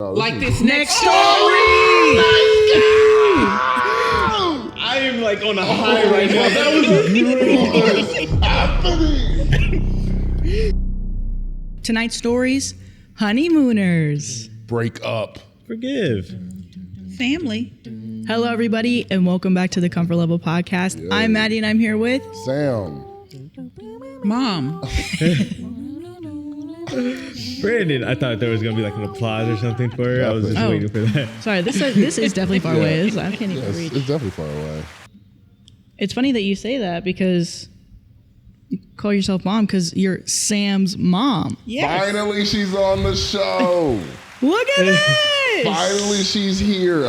No, Like this next story. I am like on a high right now. That was great. Tonight's stories, Honeymooners. Break up. Forgive. Family. Hello, everybody, and welcome back to the Comfort Level Podcast. Yay. I'm Maddie, and I'm here with... Sam. Mom. Brandon, I thought there was going to be like an applause or something for her. I was just waiting for that. Sorry, this is definitely far away. I can't even read. It's definitely far away. It's funny that you say that because you call yourself mom because you're Sam's mom. Yes. Finally, she's on the show. Look at this! Finally, she's here.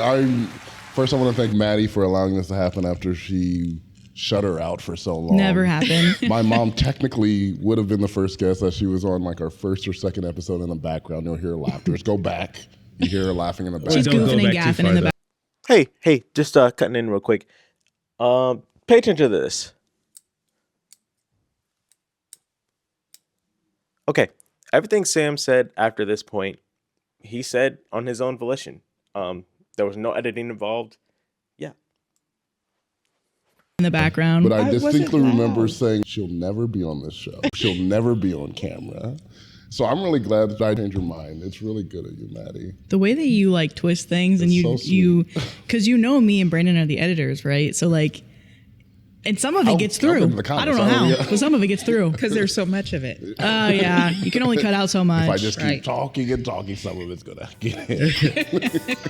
First, I want to thank Maddie for allowing this to happen after she shut her out for so long. Never happened. My mom technically would have been the first guest that she was on like our first or second episode in the background. You'll hear laughter. Just go back. You hear her laughing in the background. She's goofing and gaffing in the back. Hey, just cutting in real quick. Pay attention to this. Okay, everything Sam said after this point, he said on his own volition. There was no editing involved. Yeah. In the background. But I wasn't distinctly remember loud. saying she'll never be on this show. She'll never be on camera. So I'm really glad that I changed your mind. It's really good of you, Maddie. The way that you like twist things and It's you so sweet. because you know me and Brandon are the editors, right? So like, and some of it gets I'll through. get in the I don't know comments. how, but some of it gets through. Because there's so much of it. Oh yeah, you can only cut out so much. If I just keep Right. talking and talking, some of it's gonna get in.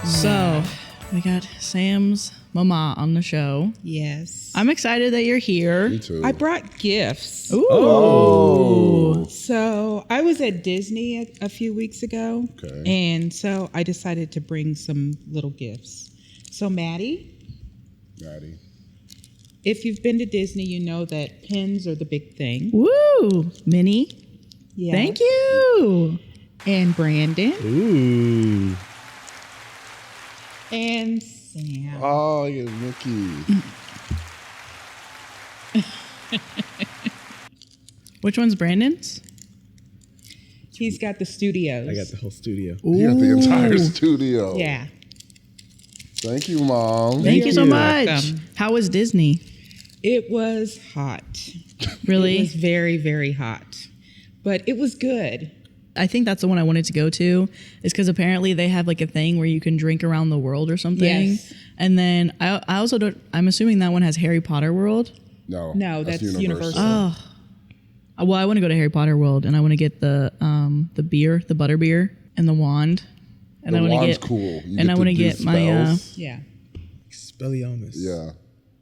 So we got Sam's mama on the show. Yes. I'm excited that you're here. Me too. I brought gifts. Ooh. Oh. So I was at Disney a few weeks ago. Okay. And so I decided to bring some little gifts. So Maddie, Maddie. if you've been to Disney, you know that pins are the big thing. Woo, Minnie. Yeah. Thank you. And Brandon Ooh. and Sam. Oh, yeah, Mickey. Which one's Brandon's? He's got the studios. I got the whole studio. You got the entire studio. Yeah. Thank you, Mom. Thank you so You're much. welcome. How was Disney? It was hot. Really? It was very, very hot. But it was good. I think that's the one I wanted to go to, is because apparently they have like a thing where you can drink around the world or something. Yes. And then I also don't, I'm assuming that one has Harry Potter World. No, that's Universal. Oh. Well, I want to go to Harry Potter World and I want to get the beer, the butter beer, and the wand. And The I want to wand's get cool. You and I to want to do get my spells. Yeah. Expelliarmus. Yeah.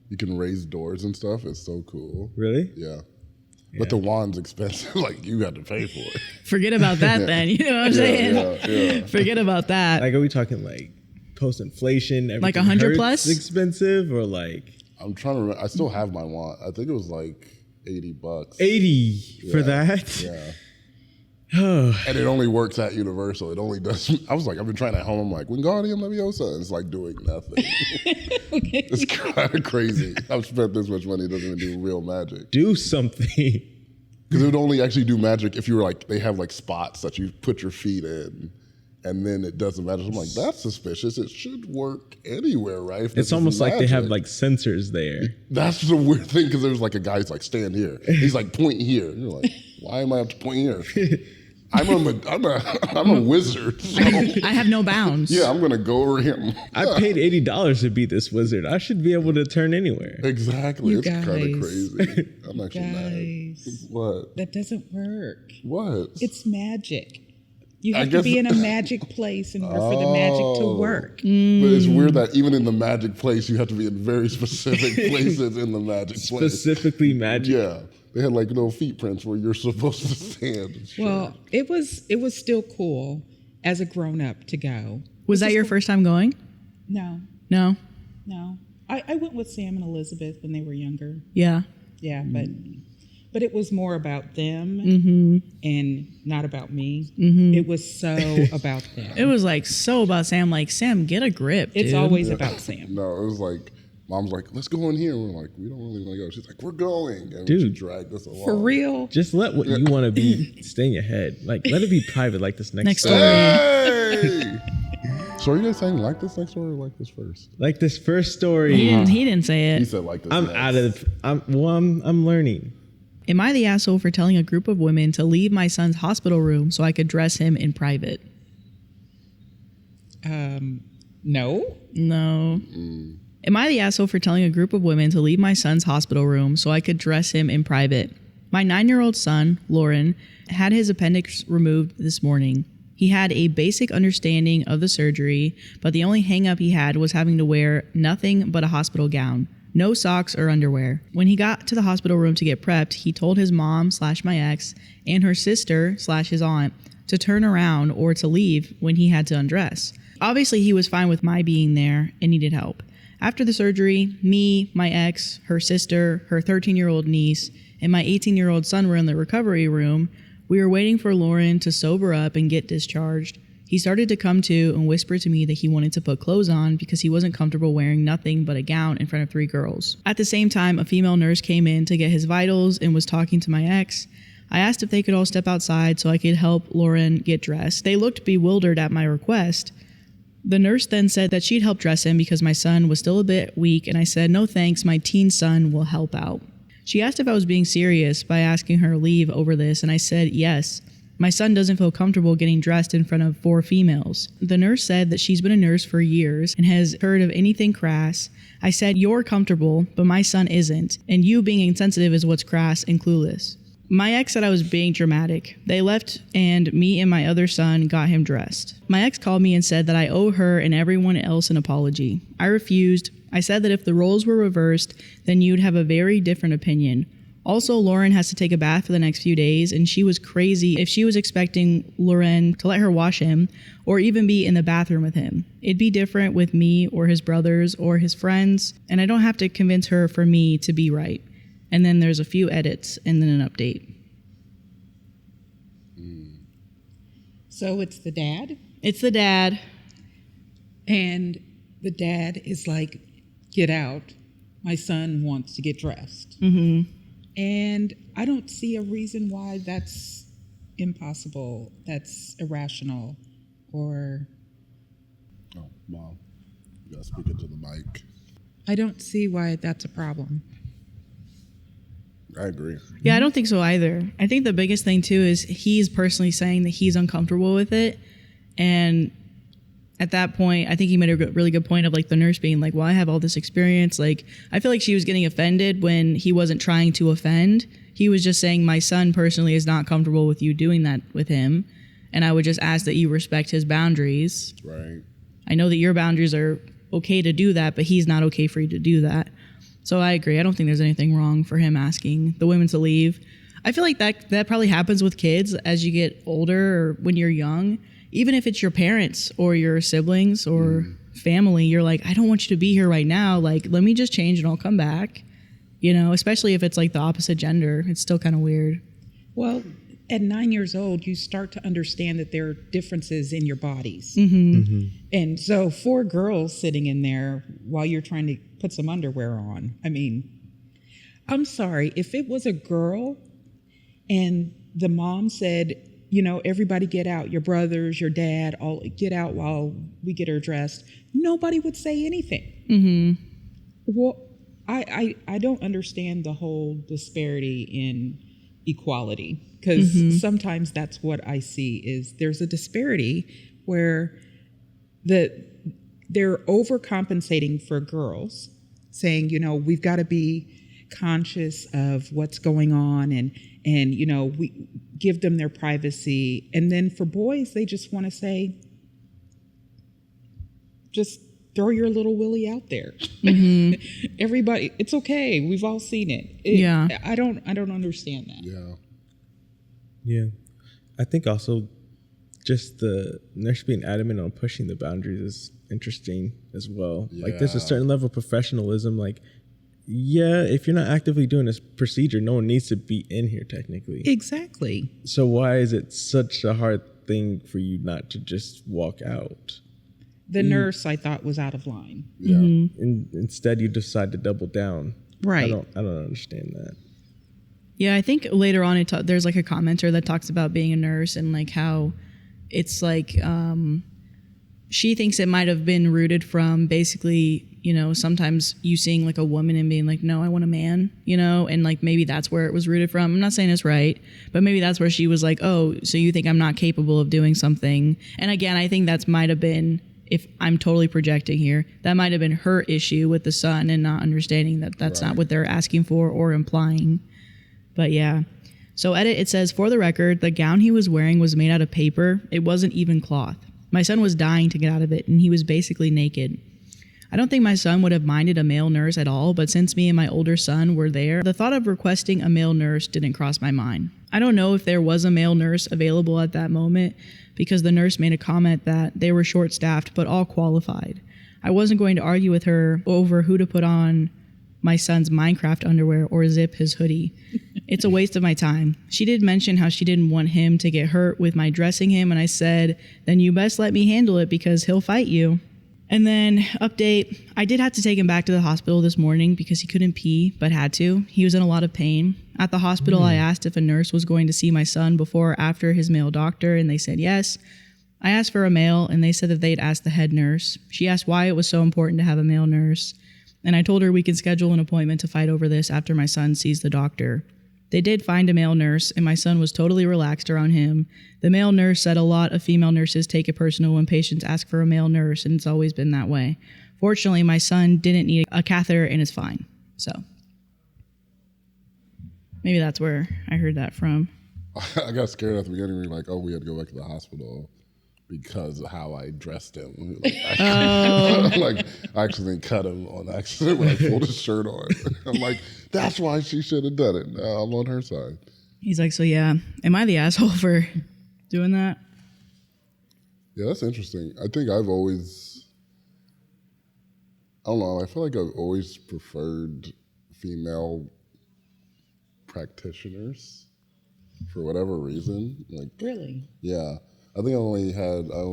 You can raise doors and stuff. It's so cool. Really? Yeah. But the wand's expensive. Like, you got to pay for it. forget about that then. You know what I'm saying? Yeah. Forget about that. Like, are we talking like post-inflation? Like everything 100 hurts plus? expensive, or like I'm trying to remember. I still have my wand. I think it was like $80. 80 for that? Yeah. Oh, And it only works at Universal. It only does. I was like, I've been trying at home. I'm like, Wingardium Leviosa. And it's like doing nothing. It's kind of crazy. I've spent this much money. It doesn't even do real magic. do something. Because it would only actually do magic if you were like, they have like spots that you put your feet in. And then it doesn't matter. I'm like, that's suspicious. It should work anywhere, right? If this It's is almost like they have magic. like sensors there. That's the weird thing, because there's like a guy who's like, stand here. He's like, point here. And you're like, why am I have to point here? I'm a wizard. So I have no bounds. yeah, I'm gonna go over him. I paid $80 to beat this wizard. I should be able to turn anywhere. Exactly. You It's kind guys. of crazy. I'm actually Guys. mad. What? That doesn't work. What? It's magic. You I have to guess- be in a magic place in order for the magic to Oh. work. But it's weird that even in the magic place, you have to be in very specific places in the magic place. Specifically magic. Yeah. they had like little feet prints where you're supposed to stand. Well, it was still cool as a grown up to go. Was that your first time going? No. No. I went with Sam and Elizabeth when they were younger. Yeah. Yeah, but it was more about them and not about me. It was so about them. It was like so about Sam. Like, Sam, get a grip. It's dude. always about Sam. No, it was like, Mom's like, let's go in here. And we're like, we don't really want to go. She's like, we're going. And Dude. she dragged us along. For real. Just let what you want to be stay in your head. Like, let it be private like this next story. Hey! So are you guys saying like this next story or like this first? Like this first story. He didn't say it. He said like this I'm next. out of I'm learning. Am I the asshole for telling a group of women to leave my son's hospital room so I could dress him in private? No. No. Am I the asshole for telling a group of women to leave my son's hospital room so I could dress him in private? My 9-year-old son, Lauren, had his appendix removed this morning. He had a basic understanding of the surgery, but the only hang-up he had was having to wear nothing but a hospital gown. No socks or underwear. When he got to the hospital room to get prepped, he told his mom/my ex and her sister/his aunt to turn around or to leave when he had to undress. Obviously, he was fine with my being there and needed help. After the surgery, me, my ex, her sister, her 13-year-old niece, and my 18-year-old son were in the recovery room. We were waiting for Lauren to sober up and get discharged. He started to come to and whisper to me that he wanted to put clothes on because he wasn't comfortable wearing nothing but a gown in front of 3 girls. At the same time, a female nurse came in to get his vitals and was talking to my ex. I asked if they could all step outside so I could help Lauren get dressed. They looked bewildered at my request. The nurse then said that she'd help dress him because my son was still a bit weak, and I said, no thanks, my teen son will help out. She asked if I was being serious by asking her to leave over this, and I said yes. My son doesn't feel comfortable getting dressed in front of 4 females. The nurse said that she's been a nurse for years and has heard of anything crass. I said, you're comfortable, but my son isn't, and you being insensitive is what's crass and clueless. My ex said I was being dramatic. They left, and me and my other son got him dressed. My ex called me and said that I owe her and everyone else an apology. I refused. I said that if the roles were reversed, then you'd have a very different opinion. Also, Lauren has to take a bath for the next few days, and she was crazy if she was expecting Lauren to let her wash him or even be in the bathroom with him. It'd be different with me or his brothers or his friends, and I don't have to convince her for me to be right. And then there's a few edits and then an update. So it's the dad? It's the dad. And the dad is like, get out. My son wants to get dressed. And I don't see a reason why that's impossible, that's irrational, or... Oh, Mom, you gotta speak into the mic. I don't see why that's a problem. I agree. Yeah, I don't think so either. I think the biggest thing too is he's personally saying that he's uncomfortable with it. And at that point, I think he made a really good point of like the nurse being like, well, I have all this experience. Like, I feel like she was getting offended when he wasn't trying to offend. He was just saying, my son personally is not comfortable with you doing that with him. And I would just ask that you respect his boundaries. Right. I know that your boundaries are okay to do that, but he's not okay for you to do that. So I agree. I don't think there's anything wrong for him asking the women to leave. I feel like that probably happens with kids as you get older or when you're young. Even if it's your parents or your siblings or family, you're like, I don't want you to be here right now. Like, let me just change and I'll come back. You know, especially if it's like the opposite gender. It's still kind of weird. Well, at 9 years old, you start to understand that there are differences in your bodies. And so 4 girls sitting in there while you're trying to put some underwear on. I mean, I'm sorry, if it was a girl and the mom said, you know, everybody get out, your brothers, your dad, all get out while we get her dressed, nobody would say anything. Well, I don't understand the whole disparity in equality, because sometimes that's what I see is there's a disparity where they're overcompensating for girls, saying, you know, we've got to be conscious of what's going on and you know, we give them their privacy. And then for boys, they just want to say, just throw your little willy out there. Everybody, it's okay. We've all seen it. I don't understand that. Yeah. I think also just the nurse being adamant on pushing the boundaries is interesting as well. Like there's a certain level of professionalism. Like, if you're not actively doing this procedure, no one needs to be in here technically. Exactly. So why is it such a hard thing for you not to just walk out? The nurse, I thought, was out of line. Yeah. Instead, you decide to double down. Right. I don't understand that. Yeah, I think later on there's like a commenter that talks about being a nurse and like how it's like she thinks it might have been rooted from basically, sometimes you seeing like a woman and being like, no, I want a man, and like maybe that's where it was rooted from. I'm not saying it's right, but maybe that's where she was like, oh, so you think I'm not capable of doing something? And again, I think that might have been, if I'm totally projecting here, that might have been her issue with the son and not understanding that that's not what they're asking for or implying. But yeah. So edit, it says, for the record, the gown he was wearing was made out of paper. It wasn't even cloth. My son was dying to get out of it, and he was basically naked. I don't think my son would have minded a male nurse at all, but since me and my older son were there, the thought of requesting a male nurse didn't cross my mind. I don't know if there was a male nurse available at that moment, because the nurse made a comment that they were short-staffed, but all qualified. I wasn't going to argue with her over who to put on my son's Minecraft underwear or zip his hoodie. It's a waste of my time. She did mention how she didn't want him to get hurt with my dressing him, and I said, then you best let me handle it because he'll fight you. And then, update, I did have to take him back to the hospital this morning because he couldn't pee, but had to. He was in a lot of pain. At the hospital, I asked if a nurse was going to see my son before or after his male doctor, and they said yes. I asked for a male, and they said that they'd asked the head nurse. She asked why it was so important to have a male nurse, and I told her we can schedule an appointment to fight over this after my son sees the doctor. They did find a male nurse, and my son was totally relaxed around him. The male nurse said a lot of female nurses take it personal when patients ask for a male nurse, and it's always been that way. Fortunately, my son didn't need a catheter and is fine. So maybe that's where I heard that from. I got scared at the beginning. We were like, oh, we had to go back to the hospital because of how I dressed him. Like, I accidentally cut him on accident when I pulled his shirt on. I'm like, that's why she should have done it. Now I'm on her side. He's like, so yeah, am I the asshole for doing that? Yeah, that's interesting. I think I've always, I don't know, I feel like I've always preferred female practitioners for whatever reason. Like, really? Yeah. I think I only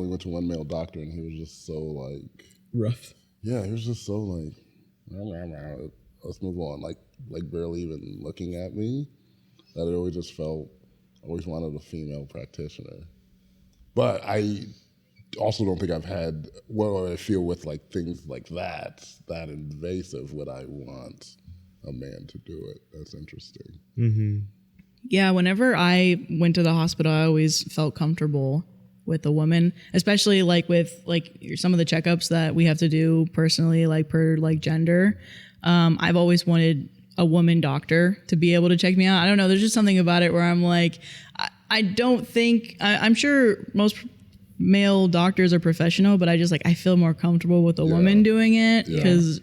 went to one male doctor, and he was just so like rough. Yeah, he was just so like, let's move on. Like barely even looking at me. That it always just felt, I always wanted a female practitioner. But I also don't think I've had what I feel with like things like that invasive. Would I want a man to do it? That's interesting. Mm-hmm. Yeah, whenever I went to the hospital, I always felt comfortable with a woman, especially like with like some of the checkups that we have to do personally, like per like gender. I've always wanted a woman doctor to be able to check me out. I don't know. There's just something about it where I'm like, I don't think, I'm sure most male doctors are professional, but I just like, I feel more comfortable with a woman doing it because,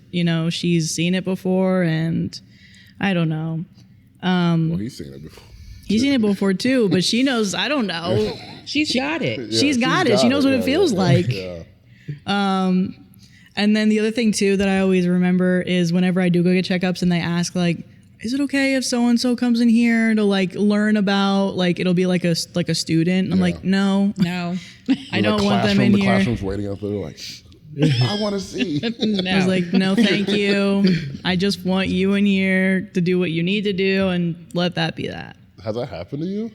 she's seen it before and I don't know. Well, he's seen it before. He's seen it before too, but she knows, I don't know. She's got it. Yeah, she's got it. She knows what it feels like. Yeah. And then the other thing too that I always remember is whenever I do go get checkups and they ask like, is it okay if so-and-so comes in here to like learn about, like it'll be like a student? I'm like, no, I don't want them in the here. Classroom's waiting up there like, I want to see. I was like, no, thank you. I just want you in here to do what you need to do and let that be that. Has that happened to you?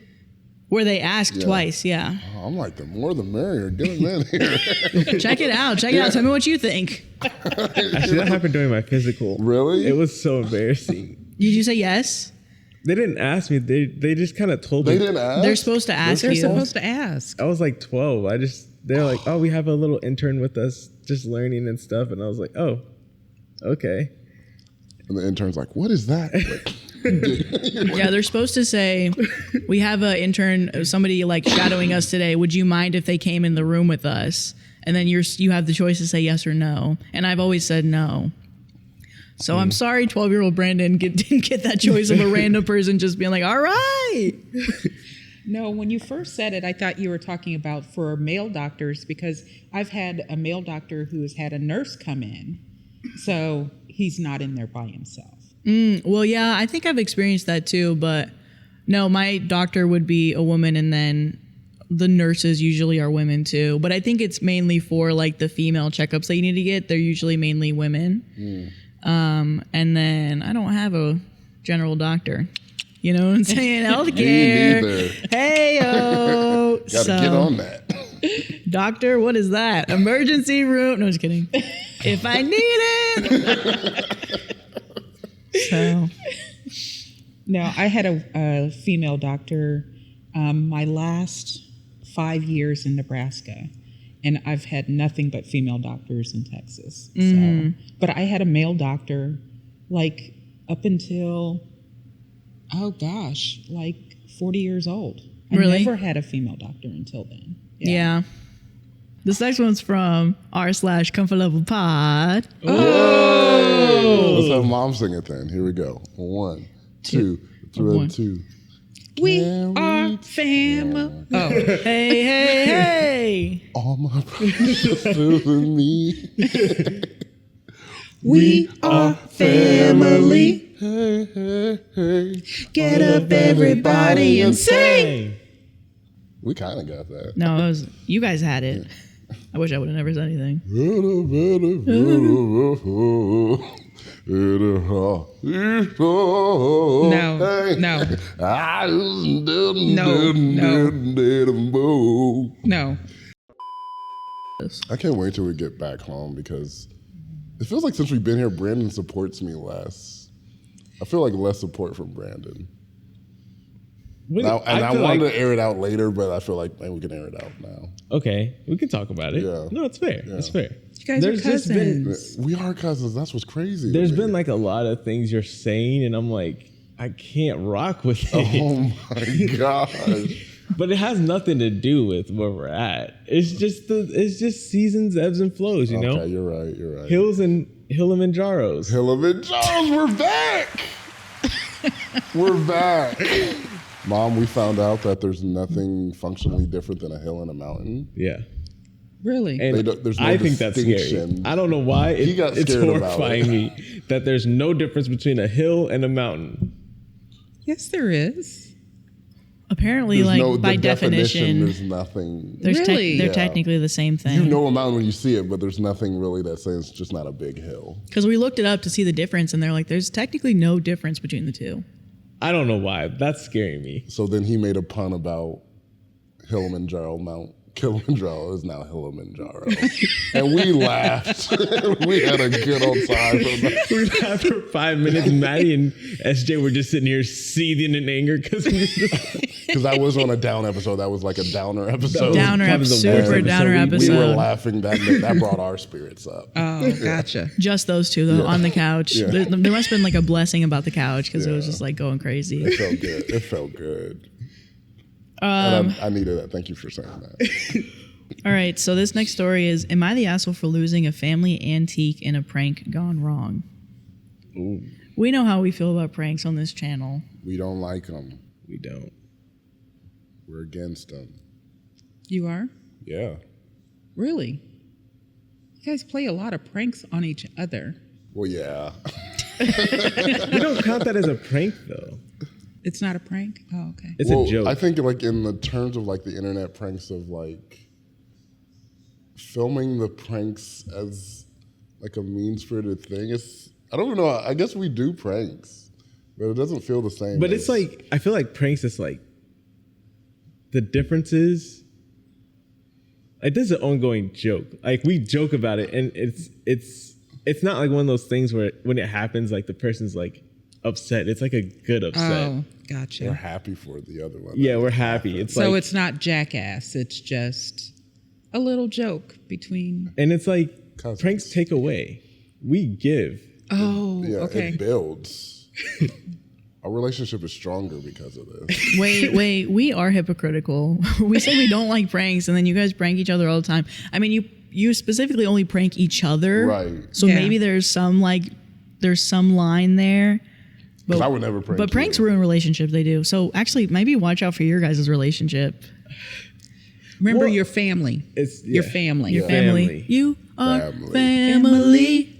Where they asked twice, yeah. Oh, I'm like, the more the merrier. Get them in here. Check it out. Tell me what you think. Actually, that happened during my physical. Really? It was so embarrassing. Did you say yes? They didn't ask me. They just kind of told me. They didn't ask? They're supposed to ask you. They're supposed to ask. I was like 12. They're like, oh, we have a little intern with us just learning and stuff. And I was like, oh, okay. And the intern's like, what is that? Yeah, they're supposed to say, we have an intern, somebody like shadowing us today. Would you mind if they came in the room with us? and then you have the choice to say yes or no. And I've always said no. So I'm sorry, 12-year-old Brandon didn't get that choice of a random person just being like, all right. No, when you first said it, I thought you were talking about for male doctors, because I've had a male doctor who has had a nurse come in. So he's not in there by himself. Well, yeah, I think I've experienced that too. But no, my doctor would be a woman, and then the nurses usually are women too. But I think it's mainly for like the female checkups that you need to get. They're usually mainly women. And then I don't have a general doctor. You know what I'm saying? Healthcare. Me neither. Hey-o. Gotta get on that. Doctor, what is that? Emergency room? No, just kidding. If I need it. So. No, I had a female doctor my last 5 years in Nebraska. And I've had nothing but female doctors in Texas. So, but I had a male doctor like up until, oh gosh, like 40 years old. I Really? never had a female doctor until then. Yeah. This next one's from r/Comfort Level Pod. Let's have mom sing it then. Here we go. 1, 2, 3, 2. We are family. Oh, Hey, hey, hey. All my precious in me. we are family. Hey, hey, hey. Get up, everybody, and sing. We kind of got that. No, it was, you guys had it. I wish I would have never said anything. No. I can't wait till we get back home, because it feels like since we've been here, Brandon supports me less. I feel like less support from Brandon. I wanted to air it out later, but I feel like maybe we can air it out now. Okay, we can talk about it. Yeah. No, it's fair. Yeah. It's fair. You guys are cousins. We are cousins. That's what's crazy. There's been like a lot of things you're saying, and I'm like, I can't rock with it. Oh my gosh. But it has nothing to do with where we're at. It's just seasons, ebbs and flows, you know? Okay, you're right. You're right. Hills and Hillamanjaros. Hillamanjaros, we're back. We're back. Mom, we found out that there's nothing functionally different than a hill and a mountain. Yeah. Really? And there's no I think that's scary. distinction. I don't know why. It's scared about horrifying it. me that there's no difference between a hill and a mountain. Yes, there is. Apparently, by the definition, there's nothing. Really? They're Yeah. technically the same thing. You know a mountain when you see it, but there's nothing really that says it's just not a big hill. Because we looked it up to see the difference, and they're like, there's technically no difference between the two. I don't know why. That's scaring me. So then he made a pun about Hillamanjaro Mount. Kilimanjaro is now Hillamanjaro. And we laughed. We had a good old time. We laughed for 5 minutes. Maddie and SJ were just sitting here seething in anger because I was on a down episode. That was like a downer episode. Downer probably the episode, worst super downer episode. We were episode. laughing. That brought our spirits up. Oh, gotcha. Just those two, though, on the couch. Yeah. There must have been like a blessing about the couch because it was Yeah. just like going crazy. It felt good. It felt good. And I needed that. Thank you for saying that. All right, so this next story is, am I the asshole for losing a family antique in a prank gone wrong? Ooh, We know how we feel about pranks on this channel. we don't like them. we don't. We're against them. You are? Yeah. Really? You guys play a lot of pranks on each other. Well, yeah. We don't count that as a prank, though. It's not a prank? Oh, okay. It's Well, a joke. I think like in the terms of like the internet pranks of like filming the pranks as like a mean-spirited thing. I don't know. I guess we do pranks, but it doesn't feel the same. But it's like, I feel like pranks is like, the difference is, like, this is an ongoing joke. Like, we joke about it, and it's not like one of those things where when it happens, like the person's like upset. It's like a good upset. Oh, we're gotcha. happy for the other one. Yeah, we're happy. It's So like, it's not jackass. It's just a little joke between. and it's like Cousins. pranks take away. We give. Oh, Yeah, okay. it builds. Our relationship is stronger because of this. Wait, we are hypocritical. We say we don't like pranks, and then you guys prank each other all the time. I mean, you specifically only prank each other. Right. So Yeah. maybe there's some line there. Because I would never prank. But pranks you. ruin relationships, they do. So actually, maybe watch out for your guys' relationship. Remember Well, your family. It's Your family. Your family. Family. You are Family. family.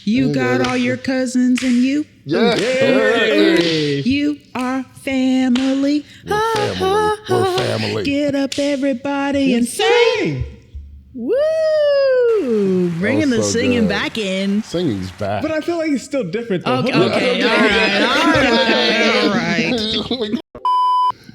You got all your cousins and you. Yeah. Hey. You are family. We're family. We're family. Get up, everybody, and sing. Woo! Bringing That the was so singing good. back in. Singing's back. But I feel like it's still different though. Okay, Hold on. okay, all right.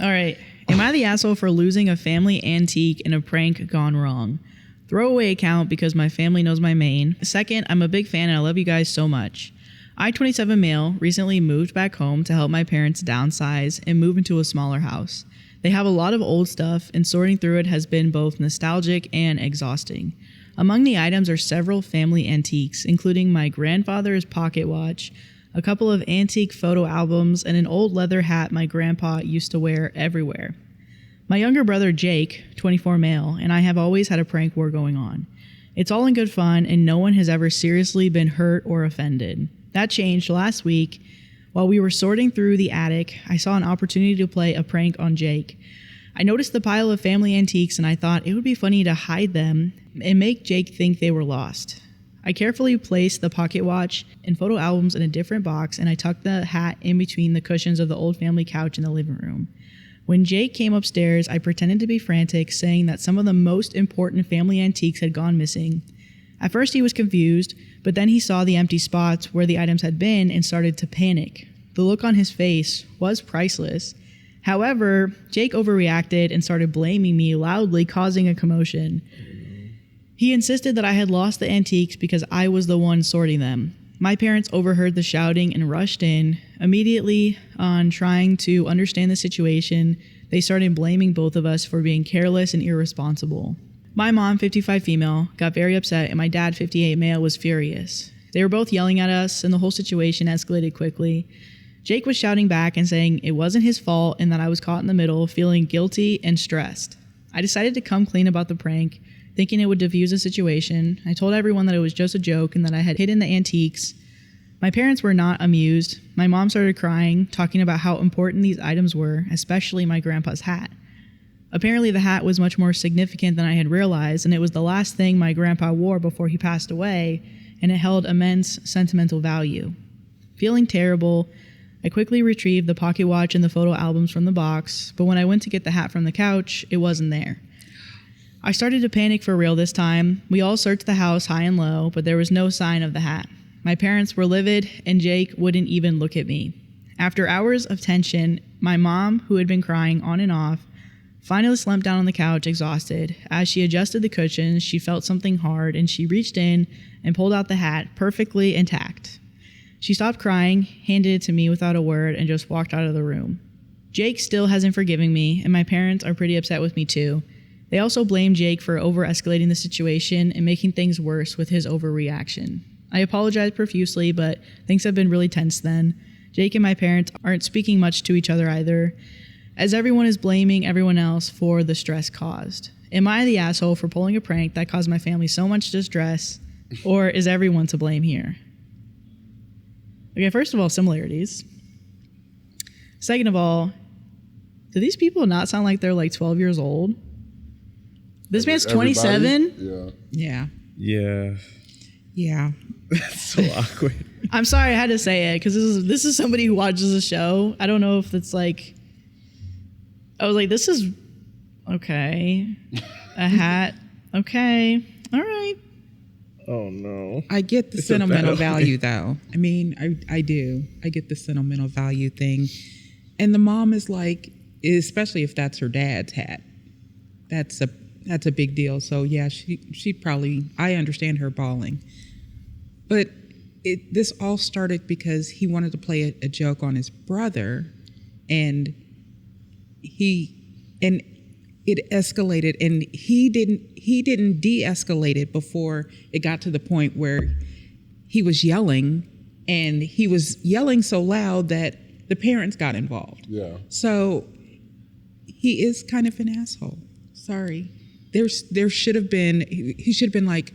All right. Am I the asshole for losing a family antique in a prank gone wrong? Throwaway account because my family knows my main. Second, I'm a big fan and I love you guys so much. I, 27 male, recently moved back home to help my parents downsize and move into a smaller house. They have a lot of old stuff and sorting through it has been both nostalgic and exhausting. Among the items are several family antiques, including my grandfather's pocket watch, a couple of antique photo albums, and an old leather hat my grandpa used to wear everywhere. My younger brother Jake, 24 male, and I have always had a prank war going on. It's all in good fun, and no one has ever seriously been hurt or offended. That changed last week. While we were sorting through the attic, I saw an opportunity to play a prank on Jake. I noticed the pile of family antiques, and I thought it would be funny to hide them and make Jake think they were lost. I carefully placed the pocket watch and photo albums in a different box, and I tucked the hat in between the cushions of the old family couch in the living room. When Jake came upstairs, I pretended to be frantic, saying that some of the most important family antiques had gone missing. At first he was confused, but then he saw the empty spots where the items had been and started to panic. The look on his face was priceless. However, Jake overreacted and started blaming me loudly, causing a commotion. He insisted that I had lost the antiques because I was the one sorting them. My parents overheard the shouting and rushed in. Immediately, on trying to understand the situation, they started blaming both of us for being careless and irresponsible. My mom, 55 female, got very upset, and my dad, 58 male, was furious. They were both yelling at us, and the whole situation escalated quickly. Jake was shouting back and saying it wasn't his fault and that I was caught in the middle, feeling guilty and stressed. I decided to come clean about the prank, thinking it would diffuse the situation. I told everyone that it was just a joke and that I had hidden the antiques. My parents were not amused. My mom started crying, talking about how important these items were, especially my grandpa's hat. Apparently the hat was much more significant than I had realized, and it was the last thing my grandpa wore before he passed away, and it held immense sentimental value. Feeling terrible, I quickly retrieved the pocket watch and the photo albums from the box, but when I went to get the hat from the couch, it wasn't there. I started to panic for real this time. We all searched the house high and low, but there was no sign of the hat. My parents were livid, and Jake wouldn't even look at me. After hours of tension, my mom, who had been crying on and off, finally slumped down on the couch, exhausted. As she adjusted the cushions, she felt something hard, and she reached in and pulled out the hat, perfectly intact. She stopped crying, handed it to me without a word, and just walked out of the room. Jake still hasn't forgiven me, and my parents are pretty upset with me too. They also blame Jake for over-escalating the situation and making things worse with his overreaction. I apologize profusely, but things have been really tense then. Jake and my parents aren't speaking much to each other either, as everyone is blaming everyone else for the stress caused. Am I the asshole for pulling a prank that caused my family so much distress, or is everyone to blame here? Okay, first of all, similarities. Second of all, do these people not sound like they're like 12 years old? This man's 27? Yeah. Yeah. Yeah. Yeah. That's so awkward. I'm sorry I had to say it because this is somebody who watches the show. I don't know if it's like, I was like, this is okay. A hat. Okay. All right. Oh no. I get the It's a sentimental battle. value, though. I mean, I do. I get the sentimental value thing. And the mom is like, especially if that's her dad's hat, that's a big deal. So yeah, she probably, I understand her bawling. But this all started because he wanted to play a joke on his brother, and it escalated, and he didn't de-escalate it before it got to the point where he was yelling, and he was yelling so loud that the parents got involved. Yeah. So he is kind of an asshole. Sorry. there should have been, he should have been like,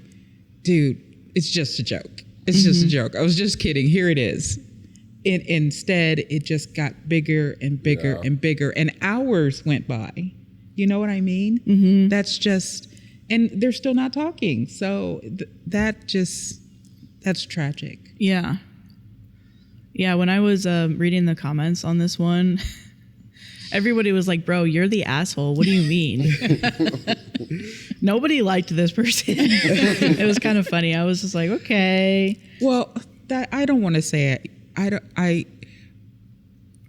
dude, it's just a joke. It's just a joke. I was just kidding. Here it is. Instead, it just got bigger and bigger and bigger, and hours went by. You know what I mean? Mm-hmm. That's just, and they're still not talking. So that's tragic. Yeah. Yeah, when I was reading the comments on this one, everybody was like, bro, you're the asshole. What do you mean? Nobody liked this person. It was kind of funny. I was just like, okay. Well, that I don't want to say it.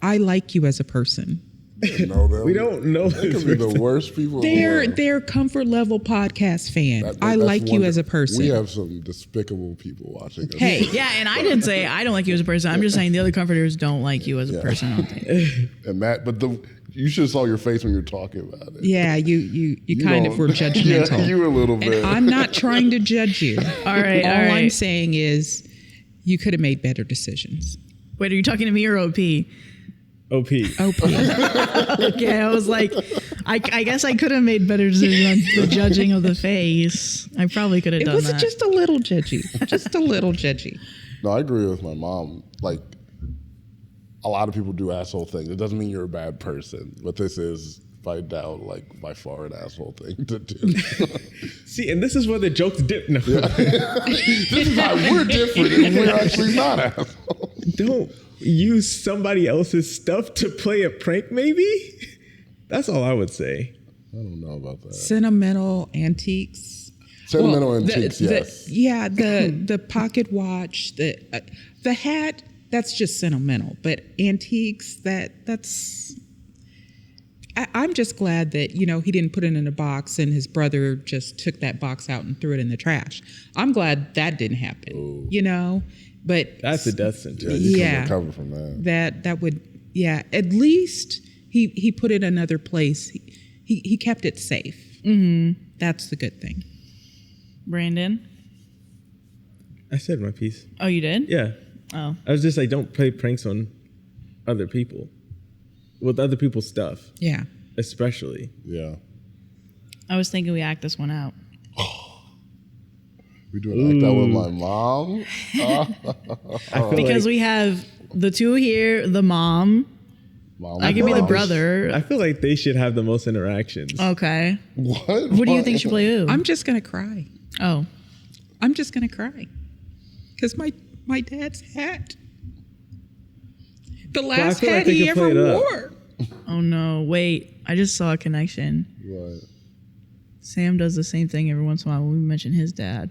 I like you as a person. We don't know. They could be the worst people. They're comfort level podcast fan. I like you as a person. We have some despicable people watching us. Hey, Yeah, and I didn't say I don't like you as a person. I'm just saying the other comforters don't like you as a person. I don't think. And Matt, but you should have saw your face when you were talking about it. yeah, you kind of were judgmental. Yeah, you were a little bit. And I'm not trying to judge you. All right. I'm saying is you could have made better decisions. Wait, are you talking to me or OP? OP. Okay, I was like, I guess I could have made better decisions on the judging of the face. I probably could have It done was that. just a little judgy. Just a little judgy. No, I agree with my mom. Like, a lot of people do asshole things. It doesn't mean you're a bad person, but this is, by doubt, like by far an asshole thing to do. See, and this is where the jokes dip. No. This is how we're different, and we're actually not assholes. Don't use somebody else's stuff to play a prank, maybe? That's all I would say. I don't know about that. Sentimental antiques. Sentimental antiques, yes. The pocket watch, the hat. That's just sentimental. But antiques, that's. I'm just glad that he didn't put it in a box and his brother just took that box out and threw it in the trash. I'm glad that didn't happen. Ooh. But That's a death sentence. You can recover from that. That would at least he put it another place. He kept it safe. Mm-hmm. That's the good thing. Brandon? I said my piece. Oh, you did? Yeah. Oh. I was just like, don't play pranks on other people. With other people's stuff. Yeah. Especially. Yeah. I was thinking we act this one out. We doing like that with my mom? Because we have the two here, the mom. I could be the brother. I feel like they should have the most interactions. Okay. What? Who do you think should play who? I'm just gonna cry. Oh. I'm just gonna cry. Because my dad's hat. The last feel hat like they he could play ever it up. wore. Oh no. Wait. I just saw a connection. What? Sam does the same thing every once in a while when we mention his dad.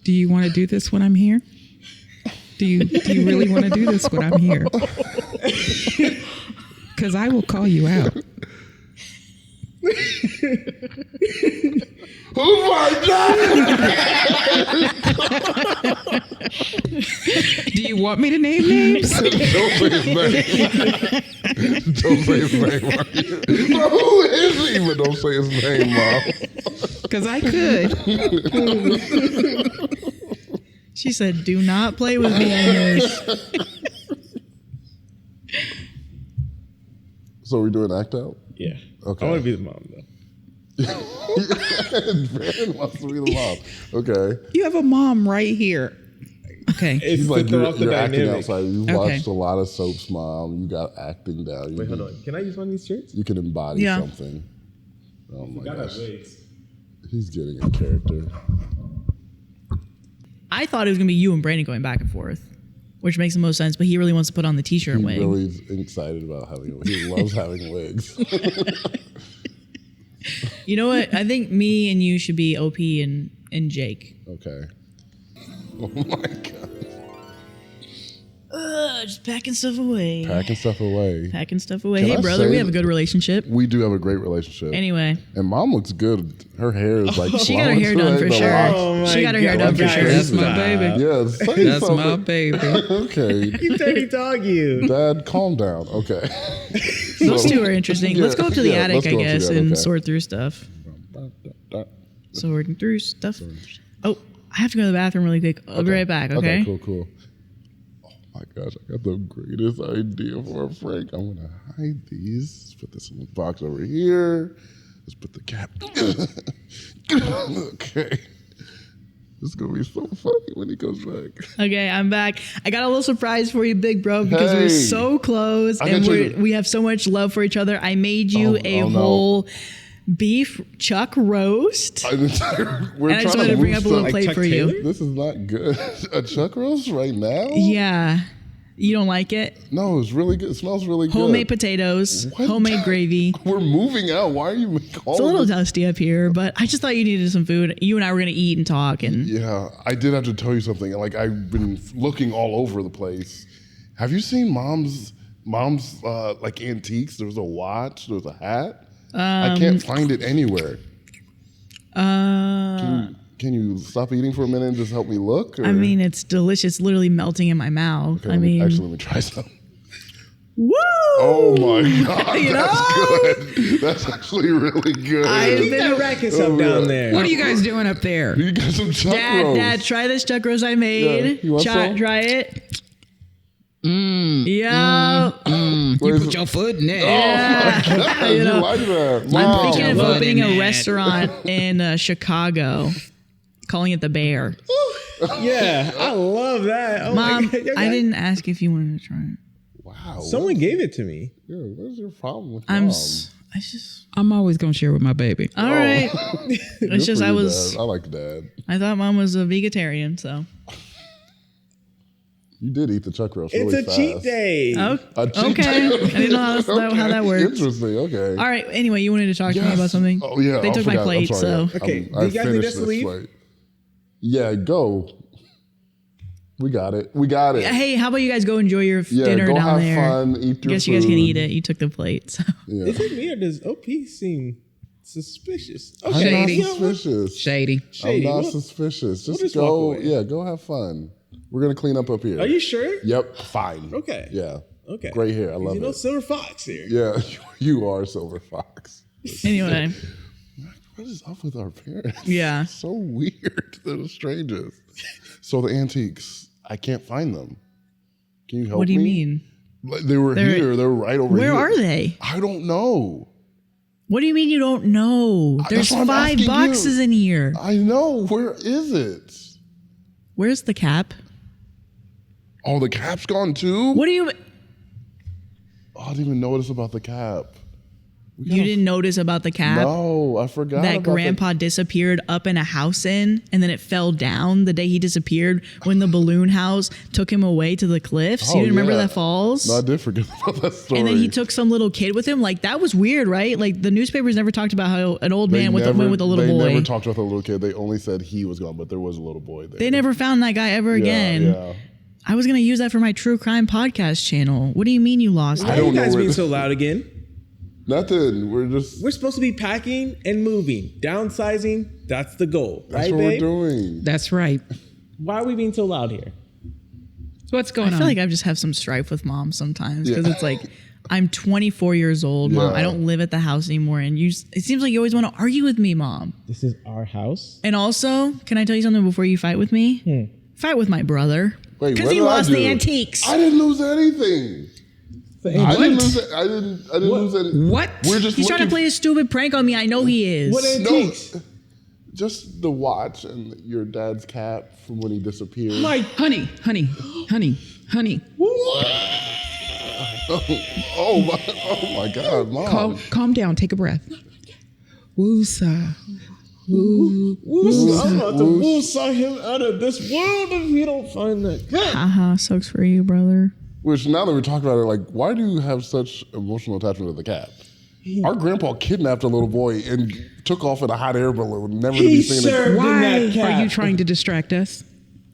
Do you want to do this when I'm here? Do you really want to do this when I'm here? Because I will call you out. Oh my God! Do you want me to name names? Don't say his name. Don't say his name. Bro, who is he? But don't say his name, Mom. Because I could. She said, do not play with me on this. So we're doing act out? Yeah. Okay. I want to be the mom, though. Brandon wants to be the mom. Okay. You have a mom right here. Okay. It's He's to like, throw off the you're acting dynamic. outside. You Okay. watched a lot of soaps, Mom. You got acting down. Wait, hold on. Can I use one of these shirts? You can embody Yeah. something. Oh my gosh. wigs. He's getting in character. I thought it was going to be you and Brandon going back and forth, which makes the most sense, but he really wants to put on the t-shirt He wig. really is excited about having. He loves having wigs. You know what? I think me and you should be OP and Jake. Okay. Oh my God. Just packing stuff away. Packing stuff away. Packing stuff away. Can Hey, I brother, say we have a that- good relationship. We do have a great relationship. Anyway, And Mom looks good. Her hair is like. she got her flowing hair to done it, for the sure. locks. Oh She my got her hair God, done for guys, sure. That's my stop. baby. Yeah, say That's something. my baby. Okay. You dirty dog, you. Dad, calm down. Okay. Those two are interesting. Let's go up to the attic, let's I go up to guess, the attic, and okay. sort through stuff. Sorting through stuff. Oh, I have to go to the bathroom really quick. I'll be right back, okay? Cool. Oh my gosh, I got the greatest idea for a prank. I'm gonna hide these. Let's put this in the box over here. Let's put the cap. Okay. This is gonna be so funny when he comes back. Okay, I'm back. I got a little surprise for you, big bro, because we're Hey. so close and we have so much love for each other. I made you whole beef chuck roast. We're And I trying just wanted to bring up a little Like plate Chuck for you. Taylor? This is not good. A chuck roast right now? Yeah. You don't like it? No, it's really good. It smells really good. Homemade potatoes, What? homemade gravy. We're moving out. Why are you making all It's a little of this? dusty up here, but I just thought you needed some food. You and I were going to eat and talk. And Yeah, I did have to tell you something. Like, I've been looking all over the place. Have you seen mom's like antiques? There's a watch. There's a hat. I can't find it anywhere. Can you stop eating for a minute and just help me look? Or? I mean, it's delicious, literally melting in my mouth. Okay, I let me mean, try some. woo! Oh my God, You that's know? good. That's actually really good. Keep that racket up down there. What are you guys doing up there? You got some chuck roast. Dad, try this chuck roast I made. Yeah, you want some? Try it. Yeah. You Where's put your foot in there. Oh my God, you like that? I'm Mom. thinking of Love opening it, a man. restaurant in Chicago, calling it the Bear. Yeah, I love that. Oh Mom, my God. I didn't ask if you wanted to try it. Wow. Someone gave it to me. Yeah, what's your problem with I'm. mom? I just. I'm always gonna share with my baby. All right. Good It's just for I you, was. Dad. I like Dad. I thought Mom was a vegetarian, so. You did eat the chuck roast It's really a fast. cheat day. Oh, A cheat okay. day? I didn't know how that works. Interesting. Okay. All right. Anyway, you wanted to talk to me Yes. about something? Oh yeah. They I took my forgot. I'm plate, sorry. so. Okay, do I you guys need finished us to this leave? plate. Yeah, go. We got it. We got it. Hey, how about you guys go enjoy your Yeah, dinner go down have there? fun. Eat your Guess you guys can food. eat it. You took the plate. So. Yeah. Is it me or does OP seem suspicious? I'm Shady. not suspicious. Shady. Shady. I'm not We'll- suspicious. we'll Just just walk go. away. Yeah, go have fun. We're gonna clean up here. Are you sure? Yep. Fine. Okay. Yeah. Okay. Great hair. I love You know, it. Silver Fox here. Yeah, you are Silver Fox. Anyway, What is up with our parents? yeah. So weird. They're the strangest. So the antiques, I can't find them. Can you help me? What do you mean? Like, they were They're- here. They were right over here. Where are they? I don't know. What do you mean you don't know? There's what I'm 5 asking boxes you. in here. I know. Where is it? Where's the cap? Oh, the cap's gone too? What do you? Oh, I didn't even notice about the cap. You didn't notice about the cap? No, I forgot That about grandpa disappeared up in a house and then it fell down the day he disappeared when the balloon house took him away to the cliffs. Oh, you didn't remember yeah. that falls? No, I did forget about that story. And then he took some little kid with him. Like, that was weird, right? Like, the newspapers never talked about how an old man went with a little boy. They never talked about the little kid. They only said he was gone, but there was a little boy there. They never found that guy ever again. Yeah. I was going to use that for my true crime podcast channel. What do you mean you lost Why it? are you don't know guys where- being so loud again? Nothing. We're just. We're supposed to be packing and moving. Downsizing, that's the goal. That's right, what we're babe? doing. That's right. Why are we being so loud here? So what's I going on? feel like I just have some strife with mom sometimes because Yeah. it's like, I'm 24 years old, mom. Yeah. I don't live at the house anymore. And it seems like you always want to argue with me, mom. This is our house. And also, can I tell you something before you fight with me? Fight with my brother. Wait, Because what he did I lost the do? antiques. I didn't lose anything. I didn't lose it. I didn't lose any. What? We're just He's trying to looking- play a stupid prank on me. I know he is. What antiques? No, just the watch and your dad's cap from when he disappeared. My Honey. Oh my God, Mom. Calm down. Take a breath. Woosah. I'm about to woosah him out of this world if you don't find that cat. Haha, sucks for you, brother. Which now that we talk about it, like, why do you have such emotional attachment to the cat? Our grandpa kidnapped a little boy and took off in a hot air balloon, never to be He seen served again. in that Why cat. are you trying to distract us?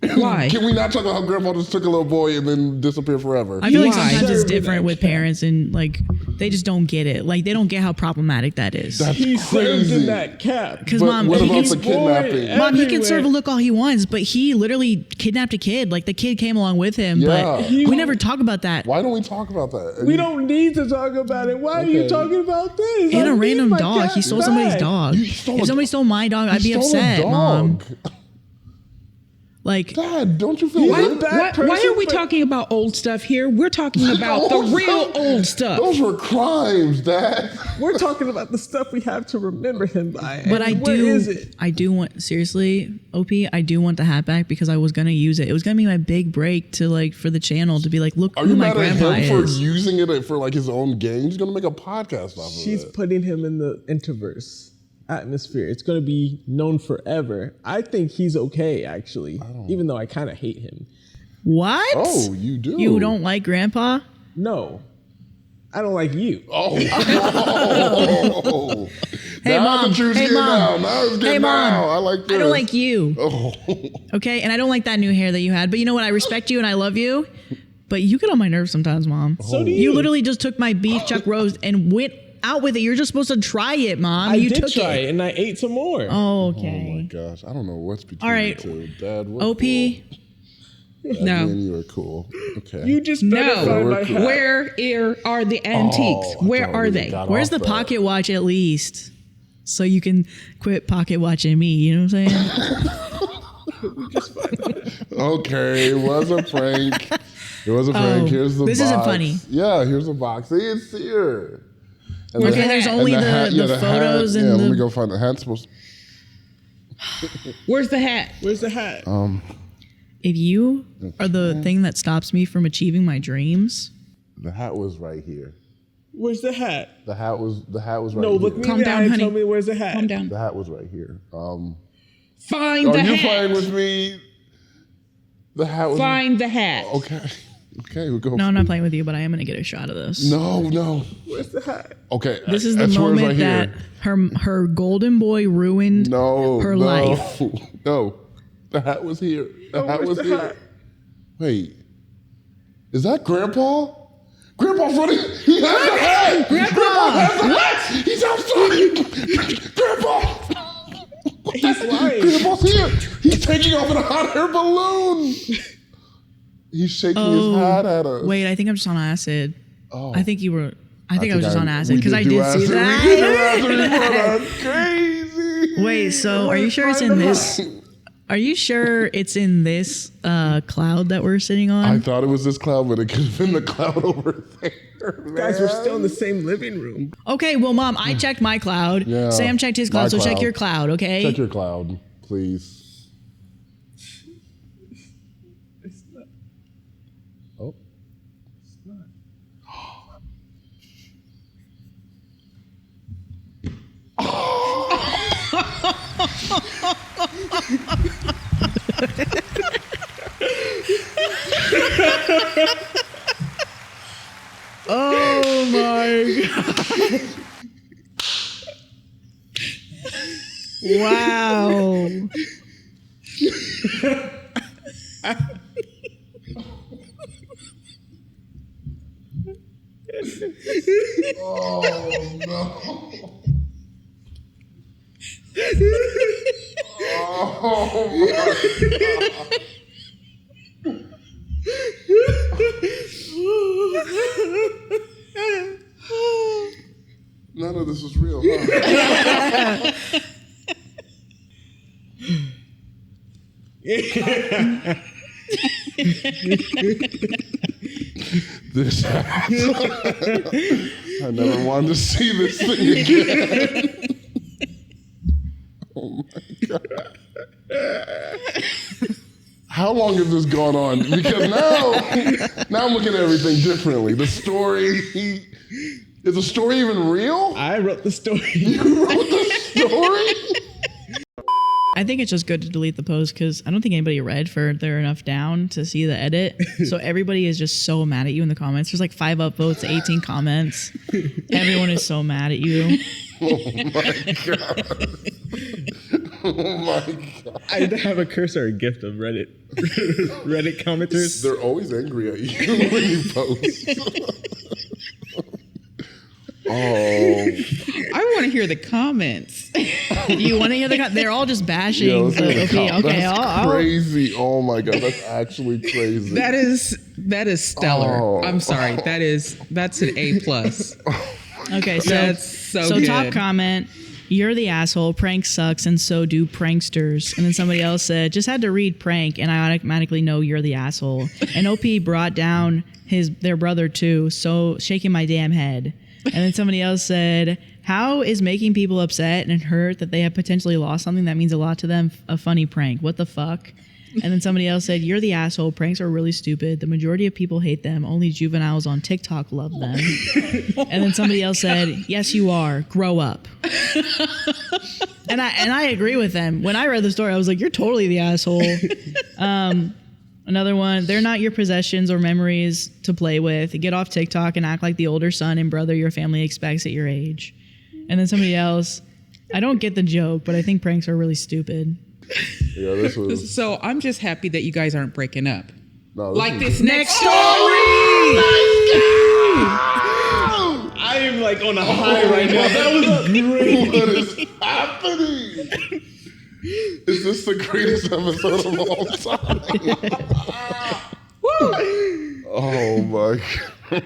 Why? Can we not talk about how grandpa just took a little boy and then disappeared forever? I feel like Why? sometimes it's Served in different that with cat. parents and like they just don't get it. Like they don't get how problematic that is. That's He served crazy. in that cat. Because But mom, what he about can, the kidnapping? mom, he can everywhere. serve a look all he wants, but he literally kidnapped a kid. Like the kid came along with him, Yeah. but we never talk about that. Why don't we talk about that? We don't need to talk about it. Why are you Okay. talking about this? And I a need random my dog. cat He stole somebody's back. dog. You stole If a somebody dog. stole my dog, I'd be He stole a upset, mom. dog. Like, Dad, don't you feel Why weird? are we talking about old stuff here? We're talking about the real old stuff. Those were crimes, Dad. We're talking about the stuff we have to remember him by. but And I is it? do want, seriously, OP, I do want the hat back because I was going to use it. It was going to be my big break to like, for the channel to be like, look Are who you my mad at grandpa him for is. using it for like his own gain? He's gonna make a podcast off of She's it. putting him in the interverse atmosphere. It's going to be known forever. I think he's okay, actually, even though I kind of hate him. What? Oh, you do? You don't like grandpa? No, I don't like you. Oh. Hey, now Mom. the truth's Hey, getting Mom. out. Now it's getting Hey, Mom. out. I like this. I don't like you. Oh. Okay? And I don't like that new hair that you had. But you know what? I respect you and I love you. But you get on my nerves sometimes, Mom. So do You you. literally just took my beef chuck roast and went out with it. You're just supposed to try it, Mom. I you did took try it. it, and I ate some more. Oh, Oh my okay. gosh. I don't know what's between All right. you two. Dad, we're OP. cool. Dad, No. me and you are cool. Okay. You just better No. find We're my cool. hat. Where are the antiques? Oh, I Where thought are we they? got Where's off the that. pocket watch at least? So you can quit pocket watching me. You know what I'm saying? Okay, it was a prank. It was a prank. Here's the this box. isn't funny. Yeah, here's the box. See, it's here. And Where's the- the there's hat? only and the, hat- the yeah, photos hat, and yeah, let me the. go find the hat. Supposed. Where's the hat? Where's the hat? If you are the thing that stops me from achieving my dreams, The hat was right here. Where's the hat? The hat was right No, here. look me Calm in the down, eye and honey. tell me where's the hat. Calm down. The hat was right here. Find Are the you hat. playing with me? The hat was Find the hat. Okay. Okay, we'll go. no, I'm not playing with you, but I am gonna get a shot of this. No. Where's the hat? Okay. This is the I swear it's moment right that here. her golden boy ruined her life. No. The hat was here. The hat where's was the here. hat? Wait. Is that Grandpa? Grandpa's running. He has the hat. Grandpa has the hat. He's outside. Grandpa. He's lying. Grandpa's here. He's taking off in a hot air balloon. He's shaking his hat at us. Wait, I think I'm just on acid. Oh. I think you were. I think I was just on acid we because I do did acid. see We that. did do acid. That's crazy. Wait, so are you sure it's in this? Are you sure it's in this cloud that we're sitting on? I thought it was this cloud, but it could have been the cloud over there. Guys, we're still in the same living room. Okay, well, Mom, I checked my cloud. Yeah, Sam checked his cloud, my so check cloud. your cloud, okay? Check your cloud, please. Oh. Oh my god. Wow. Oh no. Oh my God. None of this is real, huh? This I never wanted to see this thing again. Oh my God. How long has this gone on? Because now I'm looking at everything differently. The story, is the story even real? I wrote the story. You wrote the story? I think it's just good to delete the post because I don't think anybody read further enough down to see the edit. So everybody is just so mad at you in the comments. There's like 5 upvotes, 18 comments. Everyone is so mad at you. Oh my God. Oh my God. I have a curse or a gift of Reddit. Reddit commenters. They're always angry at you when you post. Oh, I want to hear the comments. You want to hear the they're all just bashing. yeah, let's the hear the OP. comment. Okay, That's crazy. Oh my God, that's actually crazy. That is stellar. Oh. I'm sorry. That's an A+. Okay, so That's so good. top comment. you're the asshole. Prank sucks, and so do pranksters. And then somebody else said, just had to read prank, and I automatically know you're the asshole. And OP brought down their brother too, so shaking my damn head. And then somebody else said, how is making people upset and hurt that they have potentially lost something that means a lot to them a funny prank? What the fuck? And then somebody else said, you're the asshole. Pranks are really stupid. The majority of people hate them. Only juveniles on TikTok love them. And then somebody else said, yes, you are. Grow up. And I agree with them. When I read the story, I was like, you're totally the asshole. Another one, they're not your possessions or memories to play with. Get off TikTok and act like the older son and brother your family expects at your age. And then somebody else, I don't get the joke, but I think pranks are really stupid. Yeah, this was. So I'm just happy that you guys aren't breaking up. No, Like this next story. I am like on a high right now. That was great. What is happening? Is this the greatest episode of all time? Oh my God.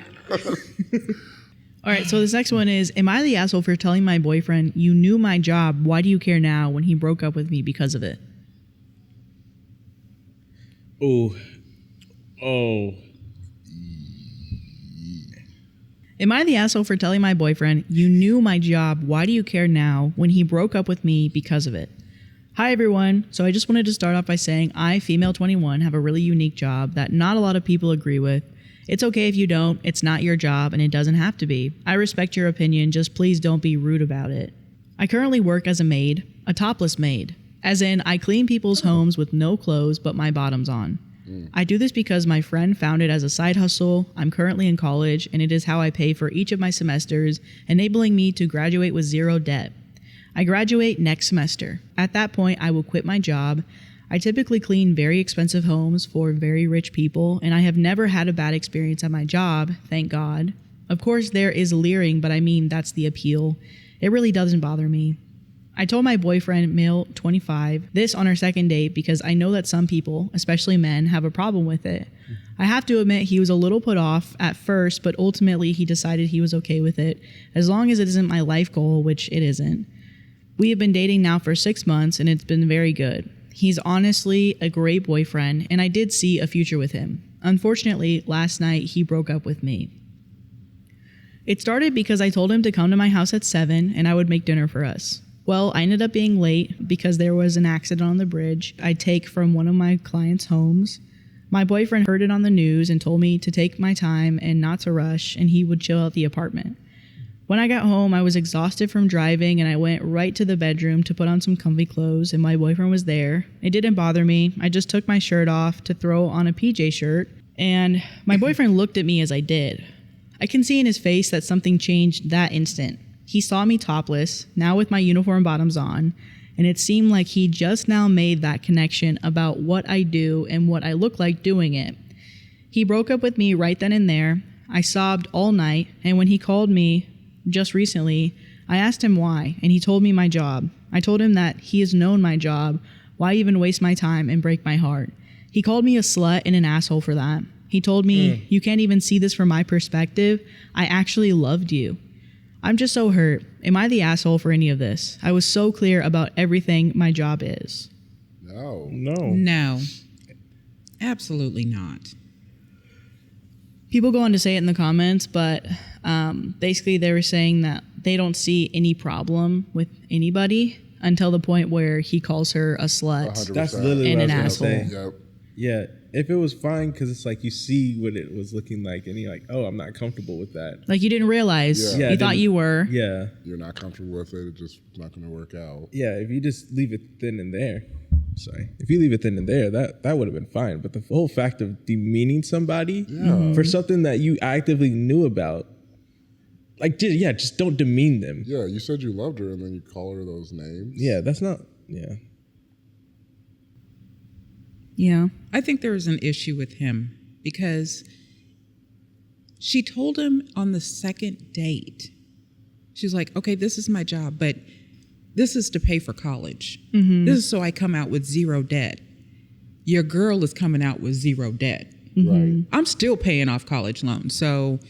All right, so this next one is, am I the asshole for telling my boyfriend, you knew my job, why do you care now, when he broke up with me because of it? Oh. Am I the asshole for telling my boyfriend, you knew my job, why do you care now, when he broke up with me because of it? Hi everyone, so I just wanted to start off by saying I, female 21, have a really unique job that not a lot of people agree with. It's okay if you don't, it's not your job and it doesn't have to be. I respect your opinion, just please don't be rude about it. I currently work as a maid, a topless maid. As in, I clean people's homes with no clothes but my bottoms on. I do this because my friend found it as a side hustle. I'm currently in college and it is how I pay for each of my semesters, enabling me to graduate with zero debt. I graduate next semester. At that point, I will quit my job. I typically clean very expensive homes for very rich people, and I have never had a bad experience at my job, thank God. Of course, there is leering, but I mean, that's the appeal. It really doesn't bother me. I told my boyfriend, male 25, this on our second date because I know that some people, especially men, have a problem with it. I have to admit he was a little put off at first, but ultimately he decided he was okay with it, as long as it isn't my life goal, which it isn't. We have been dating now for 6 months, and it's been very good. He's honestly a great boyfriend, and I did see a future with him. Unfortunately, last night he broke up with me. It started because I told him to come to my house at 7 and I would make dinner for us. Well, I ended up being late because there was an accident on the bridge I take from one of my clients' homes. My boyfriend heard it on the news and told me to take my time and not to rush, and he would chill at the apartment. When I got home, I was exhausted from driving and I went right to the bedroom to put on some comfy clothes and my boyfriend was there. It didn't bother me. I just took my shirt off to throw on a PJ shirt and my boyfriend looked at me as I did. I can see in his face that something changed that instant. He saw me topless, now with my uniform bottoms on, and it seemed like he just now made that connection about what I do and what I look like doing it. He broke up with me right then and there. I sobbed all night, and when he called me just recently, I asked him why, and he told me my job. I told him that he has known my job. Why even waste my time and break my heart? He called me a slut and an asshole for that. He told me, you can't even see this from my perspective. I actually loved you. I'm just so hurt. Am I the asshole for any of this? I was so clear about everything my job is. No. Absolutely not. People go on to say it in the comments, but basically they were saying that they don't see any problem with anybody until the point where he calls her a slut 100%. That's literally and what an I was gonna asshole. say. Yep. Yeah, if it was fine, because it's like you see what it was looking like, and you're like, oh, I'm not comfortable with that. Like you didn't realize. Yeah. Yeah, You I thought didn't- you were. Yeah, You're not comfortable with it. It's just not going to work out. yeah. If you just leave it then and there, if you leave it then and there, that would have been fine. But the whole fact of demeaning somebody for something that you actively knew about, like, just don't demean them. Yeah, you said you loved her and then you call her those names. Yeah, that's not. Yeah. Yeah. I think there was an issue with him because she told him on the second date, she was like, okay, this is my job, but this is to pay for college. This is so I come out with zero debt. Your girl is coming out with zero debt. Right. I'm still paying off college loans. So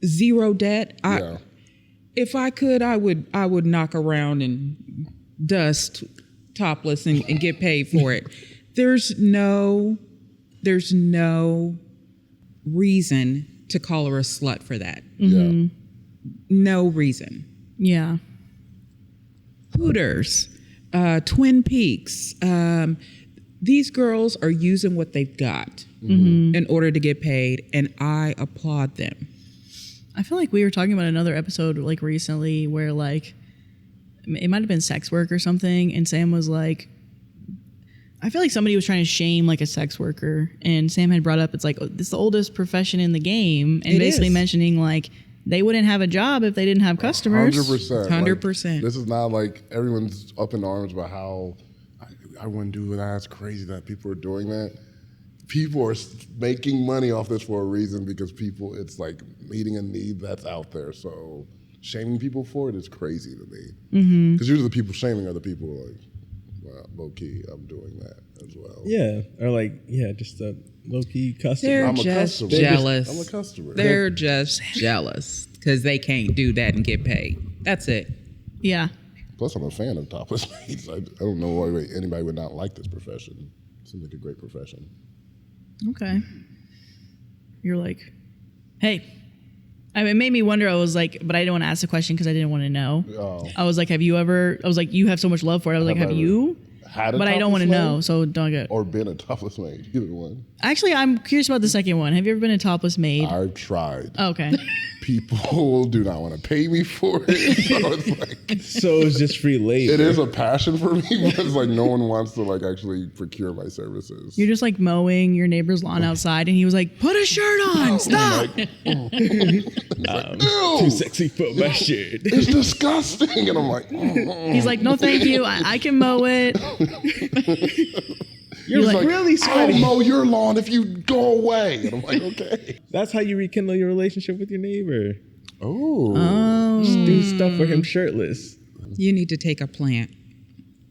zero debt. Yeah. If I could, I would knock around and dust topless and get paid for it. There's no reason to call her a slut for that. Yeah. No reason. Yeah. Hooters, Twin Peaks. These girls are using what they've got in order to get paid, and I applaud them. I feel like we were talking about another episode like recently where like it might have been sex work or something, and Sam was like, I feel like somebody was trying to shame like a sex worker, and Sam had brought up it's like it's the oldest profession in the game, and basically mentioning like they wouldn't have a job if they didn't have customers. 100%. 100%. Like, this is not like everyone's up in arms about how I wouldn't do that. It's crazy that people are doing that. People are making money off this for a reason because it's like meeting a need that's out there. So shaming people for it is crazy to me. Because usually the people shaming are the people who are like, well, low key, I'm doing that as well. Yeah, or like, just a low key customer. They're I'm a just customer. jealous. I'm a customer. They're just jealous because they can't do that and get paid. That's it. Yeah. Plus, I'm a fan of topless maids. I don't know why anybody would not like this profession. Seems like a great profession. Okay. You're like, hey. I mean, it made me wonder. I was like, but I didn't want to ask the question because I didn't want to know. Oh. I was like, have you ever? I was like, you have so much love for it. I was like, have you? Had a But I don't want to topless know, maid so don't get. or been a topless maid. Either one. Actually, I'm curious about the second one. Have you ever been a topless maid? I've tried. Oh, okay. People do not want to pay me for it. So it's like, So it's just free labor. it is a passion for me, but it's like no one wants to like actually procure my services. You're just like mowing your neighbor's lawn outside, and he was like, "Put a shirt on, stop." Like, ew, Too sexy for my shirt. it's disgusting. And I'm like, He's like, "No, thank you. I can mow it." You're like, like, really I'll sweaty. mow your lawn if you go away. And I'm like, okay. That's how you rekindle your relationship with your neighbor. Oh. Just do stuff for him shirtless. You need to take a plant.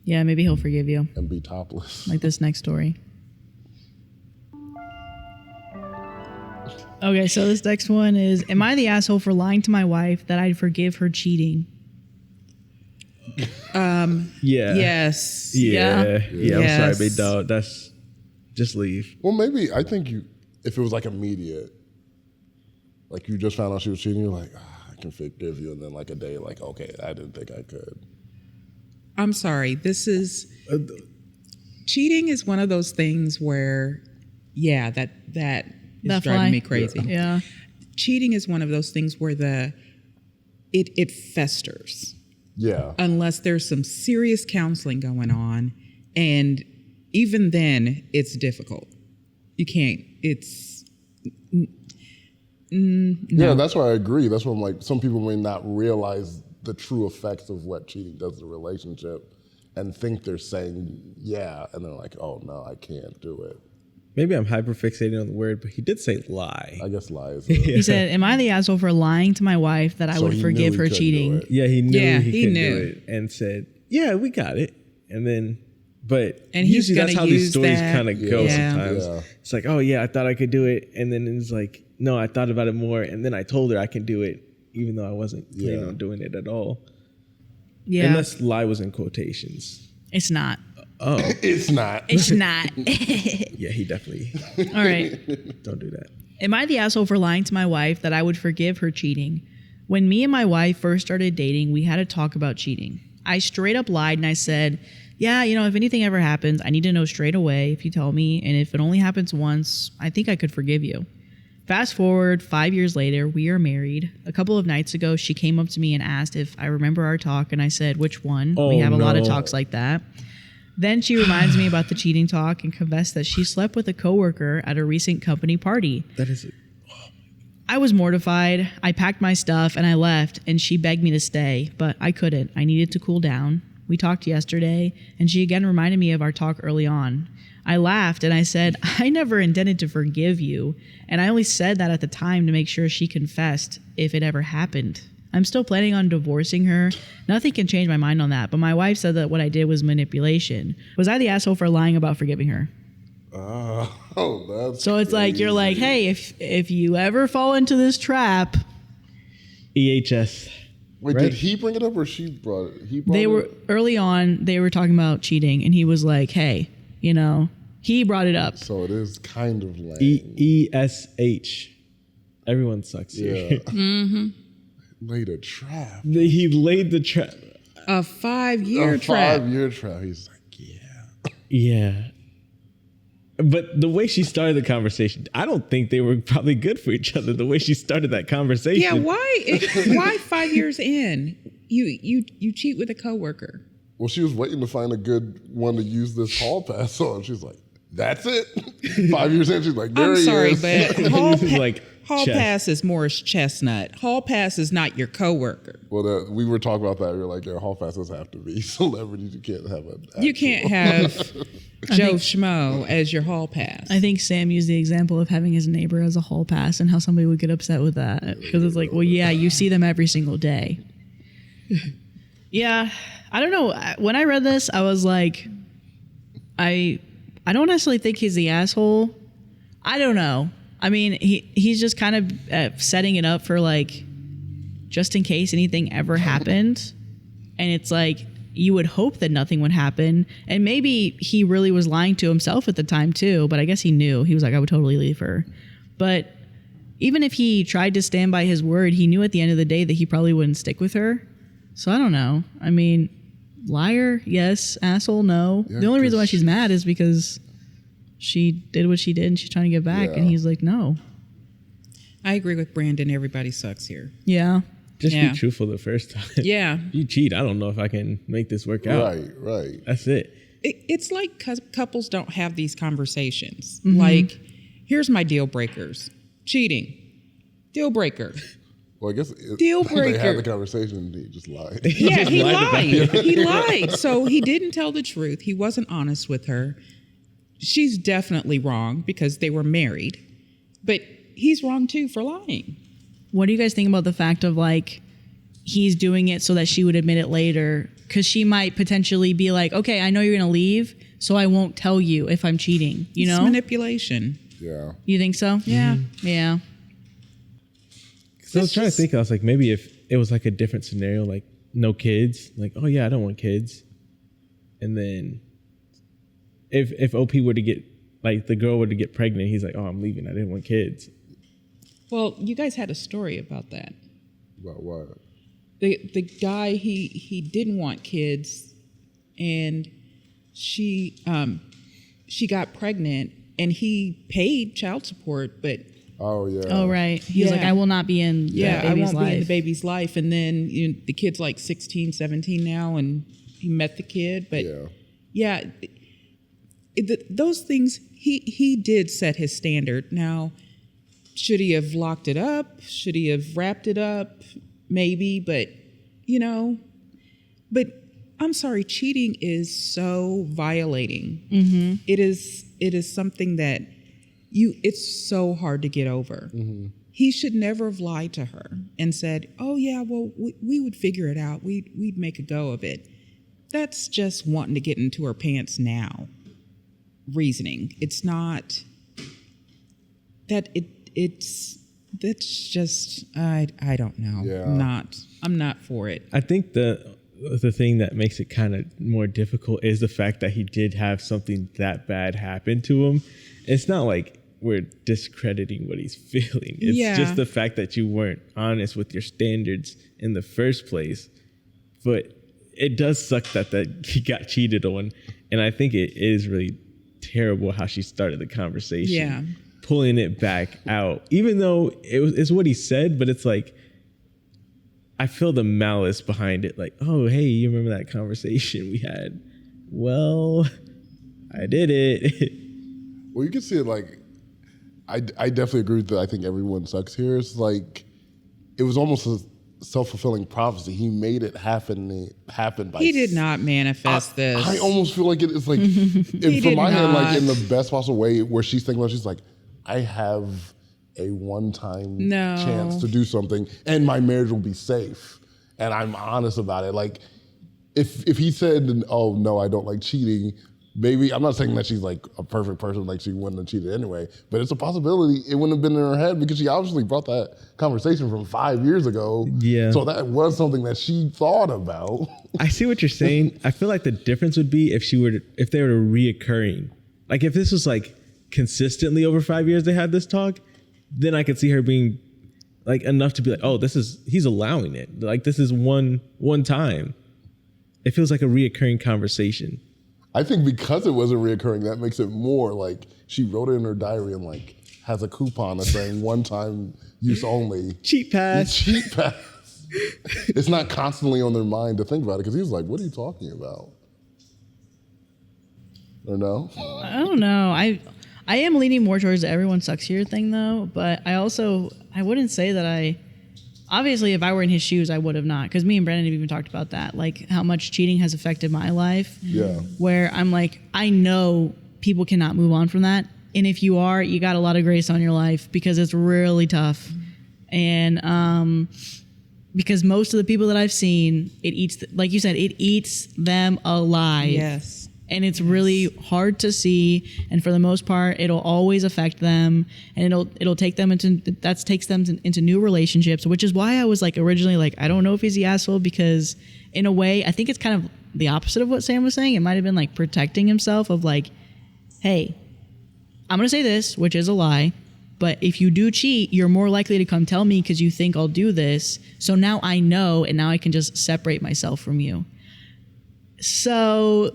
Yeah, maybe he'll forgive you, And be topless. like this next story. Okay, so this next one is: am I the asshole for lying to my wife that I'd forgive her cheating? Yeah. Yes. Yeah. I'm Yes. sorry, big dog. That's just leave. Well, maybe I think if it was like immediate, like you just found out she was cheating, you're like, I can forgive you, and then like a day, like, okay, I didn't think I could. I'm sorry. This is cheating is one of those things where, that is driving me crazy. Yeah. Cheating is one of those things where it festers Yeah. unless there's some serious counseling going on, and even then it's difficult. You can't. It's Yeah, that's why I agree. That's why I'm like, some people may not realize the true effects of what cheating does to the relationship and think they're saying yeah, and they're like, oh no, I can't do it. Maybe I'm hyperfixated on the word, but he did say lie. I guess lies. He said, "Am I the asshole for lying to my wife that I So would he forgive knew he her couldn't cheating?" do it. Yeah, he knew Yeah, he he couldn't knew. do it and said, yeah, we got it. And then, but And he's usually that's gonna how these use stories that. kind of go Yeah. sometimes. Yeah. It's like, oh yeah, I thought I could do it. And then it's like, no, I thought about it more. And then I told her I can do it, even though I wasn't planning on doing it at all. Yeah, Unless lie was in quotations. it's not. Oh, It's not. It's not. yeah, he definitely All right. don't do that. Am I the asshole for lying to my wife that I would forgive her cheating? When me and my wife first started dating, we had a talk about cheating. I straight up lied and I said, yeah, if anything ever happens, I need to know straight away if you tell me. And if it only happens once, I think I could forgive you. Fast forward 5 years later, we are married. A couple of nights ago, she came up to me and asked if I remember our talk. And I said, which one? Oh, we have a lot of no. talks like that. Then she reminds me about the cheating talk and confessed that she slept with a coworker at a recent company party. That is I was mortified. I packed my stuff and I left, and she begged me to stay, but I couldn't. I needed to cool down. We talked yesterday, and she again reminded me of our talk early on. I laughed and I said, I never intended to forgive you, and I only said that at the time to make sure she confessed if it ever happened. I'm still planning on divorcing her. Nothing can change my mind on that, but my wife said that what I did was manipulation. Was I the asshole for lying about forgiving her? That's So it's like, you're like, hey, if you ever fall into this trap, EHS. Wait, Right. did he bring it up or she brought it? He brought They it were up? early on. They were talking about cheating, and he was like, "Hey, he brought it up." So it is kind of lame. ESH. Everyone sucks here. Yeah. Laid a trap. He laid the trap. A 5-year A trap. 5-year trap. He's like, yeah. Yeah. But the way she started the conversation, I don't think they were probably good for each other. The way she started that conversation. Yeah, why 5 years in you cheat with a coworker? Well, she was waiting to find a good one to use this hall pass on. She's like, that's it. 5 years in, she's like, there I'm he sorry, is. but hall, This is like hall chess. pass is Morris Chestnut. Hall pass is not your coworker. Well, we were talking about that. We were like, yeah, hall passes have to be celebrities. You can't have an You actual- can't have Joe Schmo as your hall pass. I think Sam used the example of having his neighbor as a hall pass and how somebody would get upset with that because it's like, well, yeah, you see them every single day. Yeah, I don't know. When I read this, I was like, I don't necessarily think he's the asshole. I don't know. I mean, he's just kind of setting it up for like, just in case anything ever happened. And it's like, you would hope that nothing would happen. And maybe he really was lying to himself at the time too, but I guess he knew. He was like, I would totally leave her. But even if he tried to stand by his word, he knew at the end of the day that he probably wouldn't stick with her. So I don't know. I mean, liar, yes. Asshole, no. Yeah, the only reason why 'cause- she's mad is because she did what she did and she's trying to get back. Yeah. And he's like, no. I agree with Brandon. Everybody sucks here. Yeah. Just Yeah. be truthful the first time. Yeah. You cheat. I don't know if I can make this work out. Right. That's it. It's like couples don't have these conversations. Like, here's my deal breakers. Cheating. Deal breaker. Well, I guess Deal they breaker. had the conversation and he just lied. Yeah, just he lied about lied. it. He lied. So he didn't tell the truth. He wasn't honest with her. She's definitely wrong because they were married. But he's wrong too for lying. What do you guys think about the fact of like he's doing it so that she would admit it later? Because she might potentially be like, okay, I know you're going to leave, so I won't tell you if I'm cheating. You It's know? manipulation. Yeah. You think so? Yeah. Yeah. So I was trying to think. I was like, maybe if it was like a different scenario, like no kids, like, oh yeah, I don't want kids. And then if OP were to get, like the girl were to get pregnant, he's like, oh, I'm leaving. I didn't want kids. Well, you guys had a story about that. About what? The guy he didn't want kids, and she got pregnant, and he paid child support, but Oh, yeah. Oh, right. He's Yeah. like, I will not be in that I baby's won't be in the life. baby's life. And then the kid's like 16, 17 now, and he met the kid. But Yeah. those things, he did set his standard. Now, should he have locked it up? Should he have wrapped it up? Maybe, but, but I'm sorry, cheating is so violating. Mm-hmm. It is something that it's so hard to get over. Mm-hmm. He should never have lied to her and said, oh yeah, well, we would figure it out. We'd make a go of it. That's just wanting to get into her pants now. Reasoning. It's not that that's just, I don't know. Yeah. I'm not for it. I think the thing that makes it kind of more difficult is the fact that he did have something that bad happen to him. It's not like we're discrediting what he's feeling. It's just the fact that you weren't honest with your standards in the first place. But it does suck that he got cheated on. And I think it is really terrible how she started the conversation. Yeah. Pulling it back out. Even though it's what he said, but it's like, I feel the malice behind it. Like, oh, hey, you remember that conversation we had? Well, I did it. Well, you can see it like, I definitely agree with that. I think everyone sucks here. It's like, it was almost a self-fulfilling prophecy. He made it happen by... He did not manifest this. I almost feel like it's like, He from did my hand, like not. in the best possible way, where she's thinking about, she's like, I have a one-time chance to do something, and my marriage will be safe, and I'm honest about it. Like, if he said, oh no, I don't like cheating, maybe I'm not saying that she's like a perfect person, like she wouldn't have cheated anyway, but it's a possibility it wouldn't have been in her head because she obviously brought that conversation from 5 years ago. Yeah. So that was something that she thought about. I see what you're saying. I feel like the difference would be if they were reoccurring. Like if this was like consistently over 5 years they had this talk, then I could see her being like enough to be like, oh, he's allowing it. Like this is one time. It feels like a reoccurring conversation. I think because it wasn't reoccurring, that makes it more like she wrote it in her diary and like has a coupon that's saying one time use only. Cheat pass. Cheat pass. It's not constantly on their mind to think about it because he was like, what are you talking about? Or no? I don't know. I am leaning more towards the everyone sucks here thing though, but I wouldn't say that obviously if I were in his shoes, I would have not, because me and Brandon have even talked about that, like how much cheating has affected my life. Yeah. Where I'm like, I know people cannot move on from that. And if you are, you got a lot of grace on your life because it's really tough. And because most of the people that I've seen, like you said, it eats them alive. Yes. And it's really hard to see, and for the most part, it'll always affect them, and it'll take them into new relationships, which is why I was like originally like, I don't know if he's the asshole, because in a way, I think it's kind of the opposite of what Sam was saying. It might have been like protecting himself of like, hey, I'm gonna say this, which is a lie, but if you do cheat, you're more likely to come tell me because you think I'll do this. So now I know, and now I can just separate myself from you. So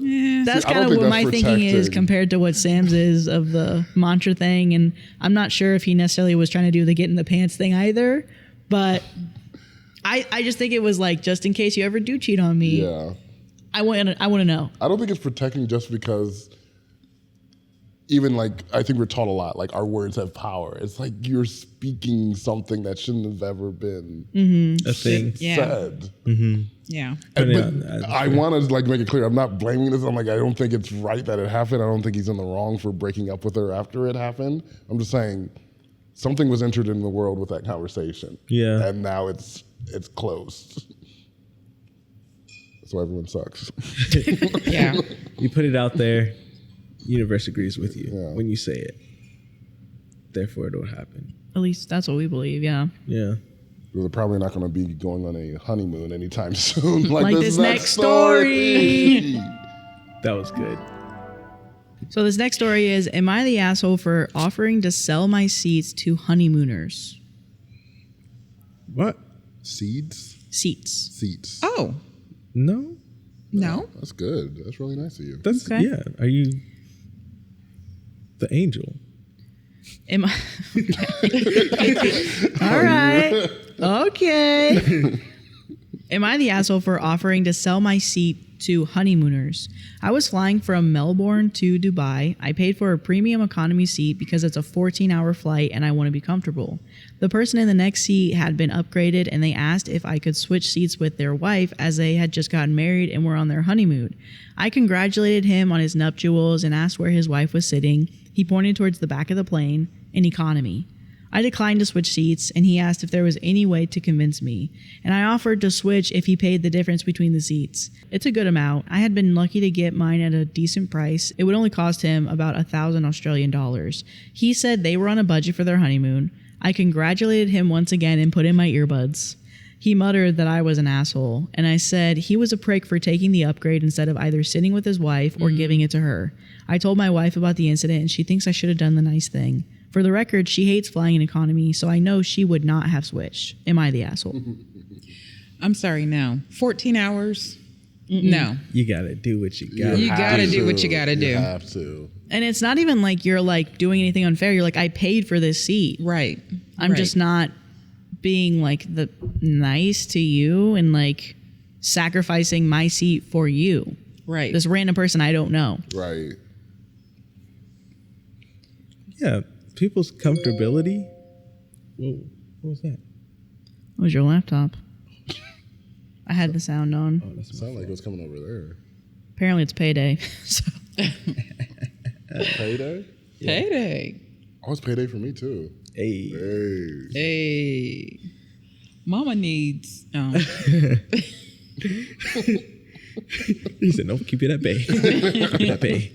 that's kind of what my thinking is compared to what Sam's is of the mantra thing. And I'm not sure if he necessarily was trying to do the get in the pants thing either. But I just think it was like, just in case you ever do cheat on me, I want to know. I don't think it's protecting just because even like, I think we're taught a lot, like our words have power. It's like you're speaking something that shouldn't have ever been a thing said. Mm-hmm. Yeah. But I want to like make it clear, I'm not blaming this. I'm like, I don't think it's right that it happened. I don't think he's in the wrong for breaking up with her after it happened. I'm just saying something was entered in the world with that conversation. Yeah. And now it's closed. So everyone sucks. Yeah. You put it out there, universe agrees with you when you say it. Therefore, it'll happen. At least that's what we believe, yeah. Yeah. They're probably not going to be going on a honeymoon anytime soon. like this next story. That was good. So this next story is, am I the asshole for offering to sell my seats to honeymooners? What? Seeds? Seats. Oh, No. no. That's good. That's really nice of you. That's Okay. yeah. Are you the angel? Am I? All right. Okay. Am I the asshole for offering to sell my seat to honeymooners? I was flying from Melbourne to Dubai. I paid for a premium economy seat because it's a 14-hour flight and I want to be comfortable. The person in the next seat had been upgraded and they asked if I could switch seats with their wife as they had just gotten married and were on their honeymoon. I congratulated him on his nuptials and asked where his wife was sitting. He pointed towards the back of the plane, in economy. I declined to switch seats, and he asked if there was any way to convince me, and I offered to switch if he paid the difference between the seats. It's a good amount. I had been lucky to get mine at a decent price. It would only cost him about 1,000 Australian dollars. He said they were on a budget for their honeymoon. I congratulated him once again and put in my earbuds. He muttered that I was an asshole, and I said he was a prick for taking the upgrade instead of either sitting with his wife or giving it to her. I told my wife about the incident, and she thinks I should have done the nice thing. For the record, she hates flying in economy, so I know she would not have switched. Am I the asshole? I'm sorry, no. 14 hours? No. You gotta do what you gotta. You gotta do what you gotta do. You have to. And it's not even like you're like doing anything unfair. You're like, I paid for this seat. Right. I'm just not being like the nice to you and like sacrificing my seat for you. Right. This random person I don't know. Right. Yeah, people's comfortability. Whoa, what was that? What was your laptop? I had the sound on. Oh, that's It sounded like it was coming over there. Apparently it's payday. So. Payday? Payday. Oh, it's payday for me too. Hey. Hey. Hey. Mama needs. He said, "No, keep it at bay. Keep it at bay."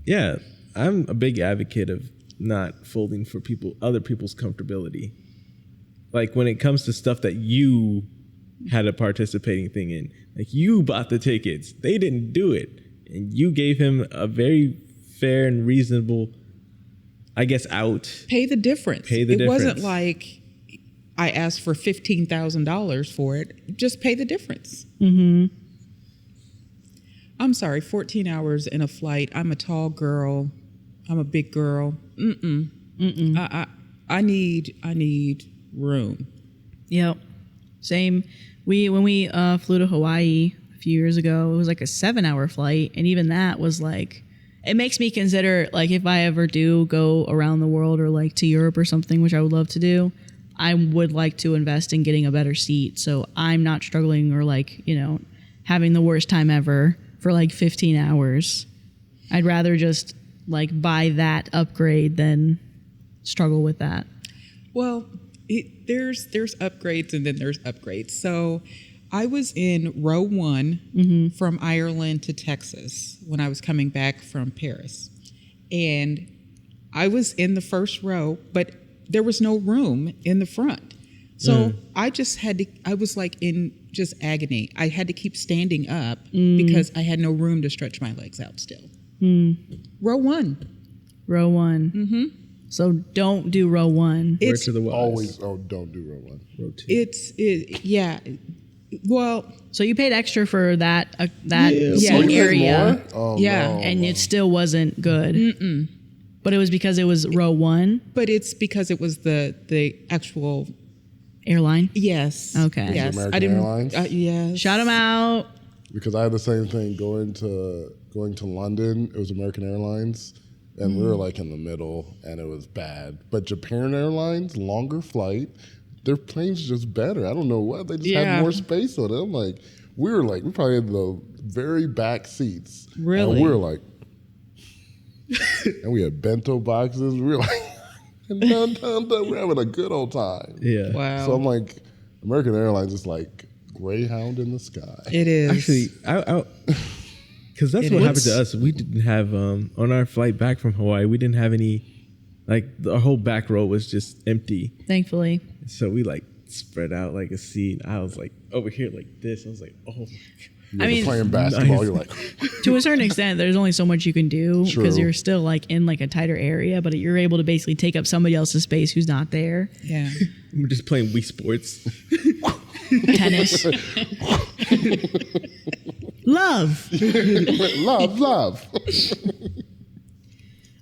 Yeah, I'm a big advocate of not folding for other people's comfortability. Like when it comes to stuff that you had a participating thing in, like you bought the tickets, they didn't do it, and you gave him a very fair and reasonable, I guess, out. Pay the difference. It wasn't like I asked for $15,000 for it. Just pay the difference. Mm-hmm. I'm sorry, 14 hours in a flight. I'm a tall girl. I'm a big girl. I need room. Yep. Same. When we flew to Hawaii a few years ago, it was like a 7-hour flight, and even that was like, it makes me consider, like, if I ever do go around the world or like to Europe or something, which I would love to do, I would like to invest in getting a better seat, so I'm not struggling or like, having the worst time ever for like 15 hours. I'd rather just like buy that upgrade than struggle with that. Well, there's upgrades and then there's upgrades. So I was in row 1 from Ireland to Texas when I was coming back from Paris. And I was in the first row, but there was no room in the front. So I was like in just agony. I had to keep standing up because I had no room to stretch my legs out still. Row 1. Row 1. Mm-hmm. So don't do row 1. Word to the wise. Always, don't do row 1. Row 2. Yeah. Well, so you paid extra for that seat area. Oh, yeah. no. And it still wasn't good. But it was because it was row 1? But it's because it was the actual airline? Yes. Okay. Yes. American Airlines? Yes. Shout them out. Because I had the same thing going to London. It was American Airlines, and we were like in the middle, and it was bad. But Japan Airlines, longer flight, their planes just better. I don't know what, they just had more space on them. Like we probably had the very back seats. Really? And we were like, and we had bento boxes. We were like, we're having a good old time. Yeah. Wow. So I'm like, American Airlines is like Greyhound in the sky. It is. Actually, because that's what happened to us. We didn't have, on our flight back from Hawaii, we didn't have any, like, our whole back row was just empty. Thankfully. So we, like, spread out like a seat. I was, like, over here like this. I was like, oh, my God. I mean, playing basketball, nice. You're like, to a certain extent, there's only so much you can do because True. you're still like in like a tighter area, but you're able to basically take up somebody else's space who's not there. Yeah. We're just playing Wii Sports. Tennis. Love. love.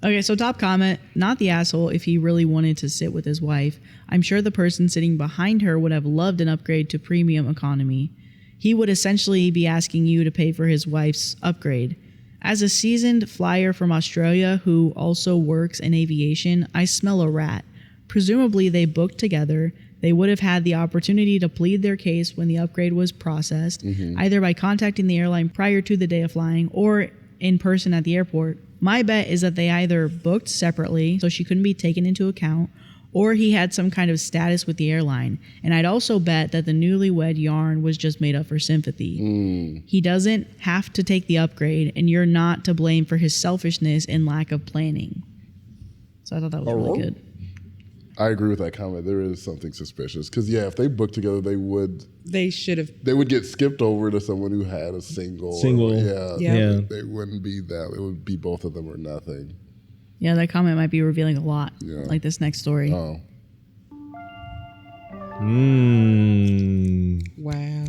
Okay, so top comment, not the asshole if he really wanted to sit with his wife. I'm sure the person sitting behind her would have loved an upgrade to premium economy. He would essentially be asking you to pay for his wife's upgrade. As a seasoned flyer from Australia who also works in aviation, I smell a rat. Presumably they booked together. They would have had the opportunity to plead their case when the upgrade was processed, either by contacting the airline prior to the day of flying or in person at the airport. My bet is that they either booked separately, so she couldn't be taken into account, or he had some kind of status with the airline. And I'd also bet that the newlywed yarn was just made up for sympathy. He doesn't have to take the upgrade, and you're not to blame for his selfishness and lack of planning. So I thought that was really good. I agree with that comment. There is something suspicious because if they booked together, they would get skipped over to someone who had a single. Yeah. They wouldn't be that. It would be both of them or nothing. Yeah, that comment might be revealing a lot, Yeah. like this next story. Oh, Wow.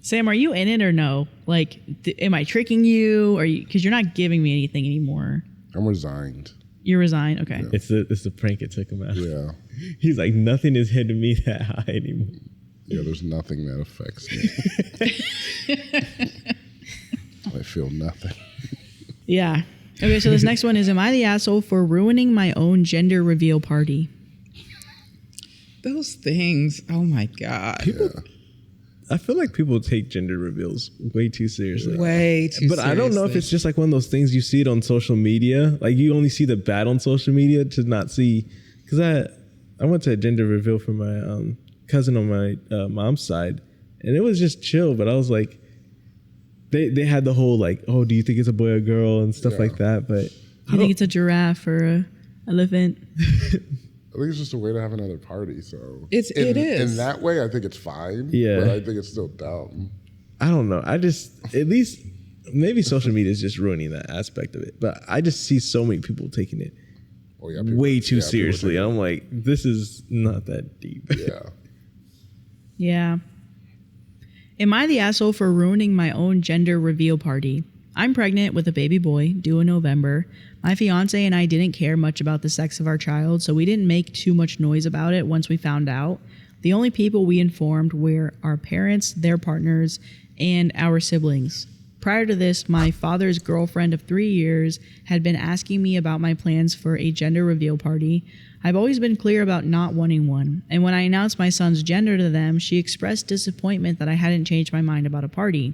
Sam, are you in it or no? Like, am I tricking you? Or because you're not giving me anything anymore? I'm resigned. You're resigned? Okay. It's the prank it took him out. Yeah. He's like, nothing is hitting me that high anymore. Yeah, there's nothing that affects me. I feel nothing. Yeah. Okay, so this next one is, am I the asshole for ruining my own gender reveal party? Those things. Oh my God. I feel like people take gender reveals way too seriously. Way too But I don't know if it's just like one of those things you see it on social media. Like you only see the bad on social media to not see. Because I went to a gender reveal for my cousin on my mom's side, and it was just chill. But I was like, they had the whole like, oh, do you think it's a boy or girl and stuff like that? But I think it's a giraffe or a elephant. I think it's just a way to have another party. So it is. In that way, I think it's fine. Yeah. But I think it's still dumb. I don't know. I just, at least, maybe social media is just ruining that aspect of it. But I just see so many people taking it way too seriously. I'm like, this is not that deep. Yeah. Yeah. Am I the asshole for ruining my own gender reveal party? I'm pregnant with a baby boy due in November. My fiance and I didn't care much about the sex of our child, so we didn't make too much noise about it once we found out. The only people we informed were our parents, their partners, and our siblings. Prior to this, my father's girlfriend of 3 years had been asking me about my plans for a gender reveal party. I've always been clear about not wanting one, and when I announced my son's gender to them, she expressed disappointment that I hadn't changed my mind about a party.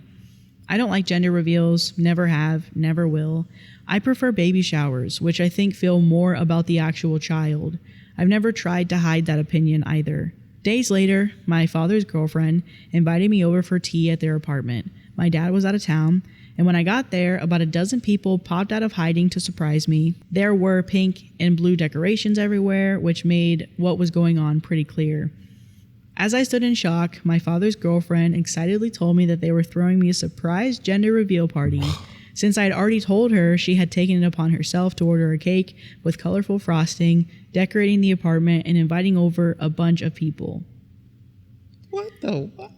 I don't like gender reveals, never have, never will. I prefer baby showers, which I think feel more about the actual child. I've never tried to hide that opinion either. Days later, my father's girlfriend invited me over for tea at their apartment. My dad was out of town, and when I got there, about a dozen people popped out of hiding to surprise me. There were pink and blue decorations everywhere, which made what was going on pretty clear. As I stood in shock, my father's girlfriend excitedly told me that they were throwing me a surprise gender reveal party. Since I had already told her she had taken it upon herself to order a cake with colorful frosting, decorating the apartment, and inviting over a bunch of people. What the what?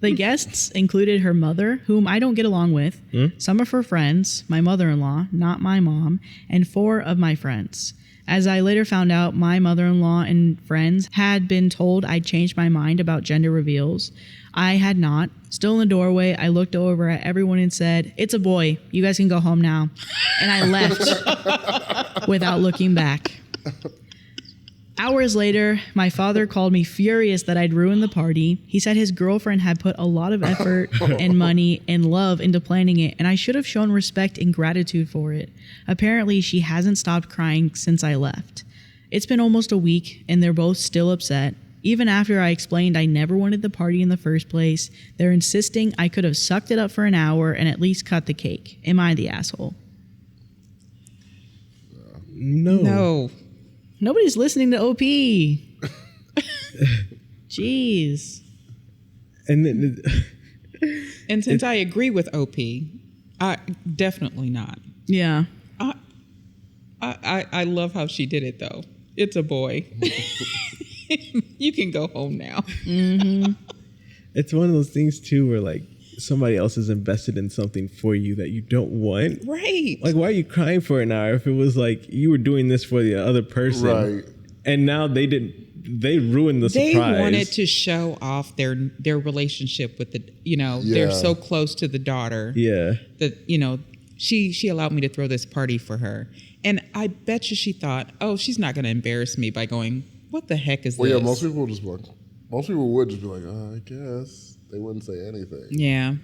The guests included her mother, whom I don't get along with, some of her friends, my mother-in-law, not my mom, and 4 of my friends. As I later found out, my mother-in-law and friends had been told I'd changed my mind about gender reveals. I had not. Still in the doorway, I looked over at everyone and said, "It's a boy. You guys can go home now." And I left without looking back. Hours later, my father called me furious that I'd ruined the party. He said his girlfriend had put a lot of effort and money and love into planning it, and I should have shown respect and gratitude for it. Apparently, she hasn't stopped crying since I left. It's been almost a week, and they're both still upset. Even after I explained I never wanted the party in the first place, they're insisting I could have sucked it up for an hour and at least cut the cake. Am I the asshole? No. Nobody's listening to OP. Jeez. And since I agree with OP, I definitely not. Yeah. I love how she did it though. It's a boy. You can go home now. Mm-hmm. It's one of those things too where like somebody else is invested in something for you that you don't want. Right. Like, why are you crying for an hour if it was like you were doing this for the other person? Right. And now they ruined the surprise. They wanted to show off their relationship with they're so close to the daughter. Yeah. That, she allowed me to throw this party for her. And I bet you she thought, oh, she's not going to embarrass me by going, what the heck is this? Well, yeah, most people would just be like, I guess. They wouldn't say anything. Yeah.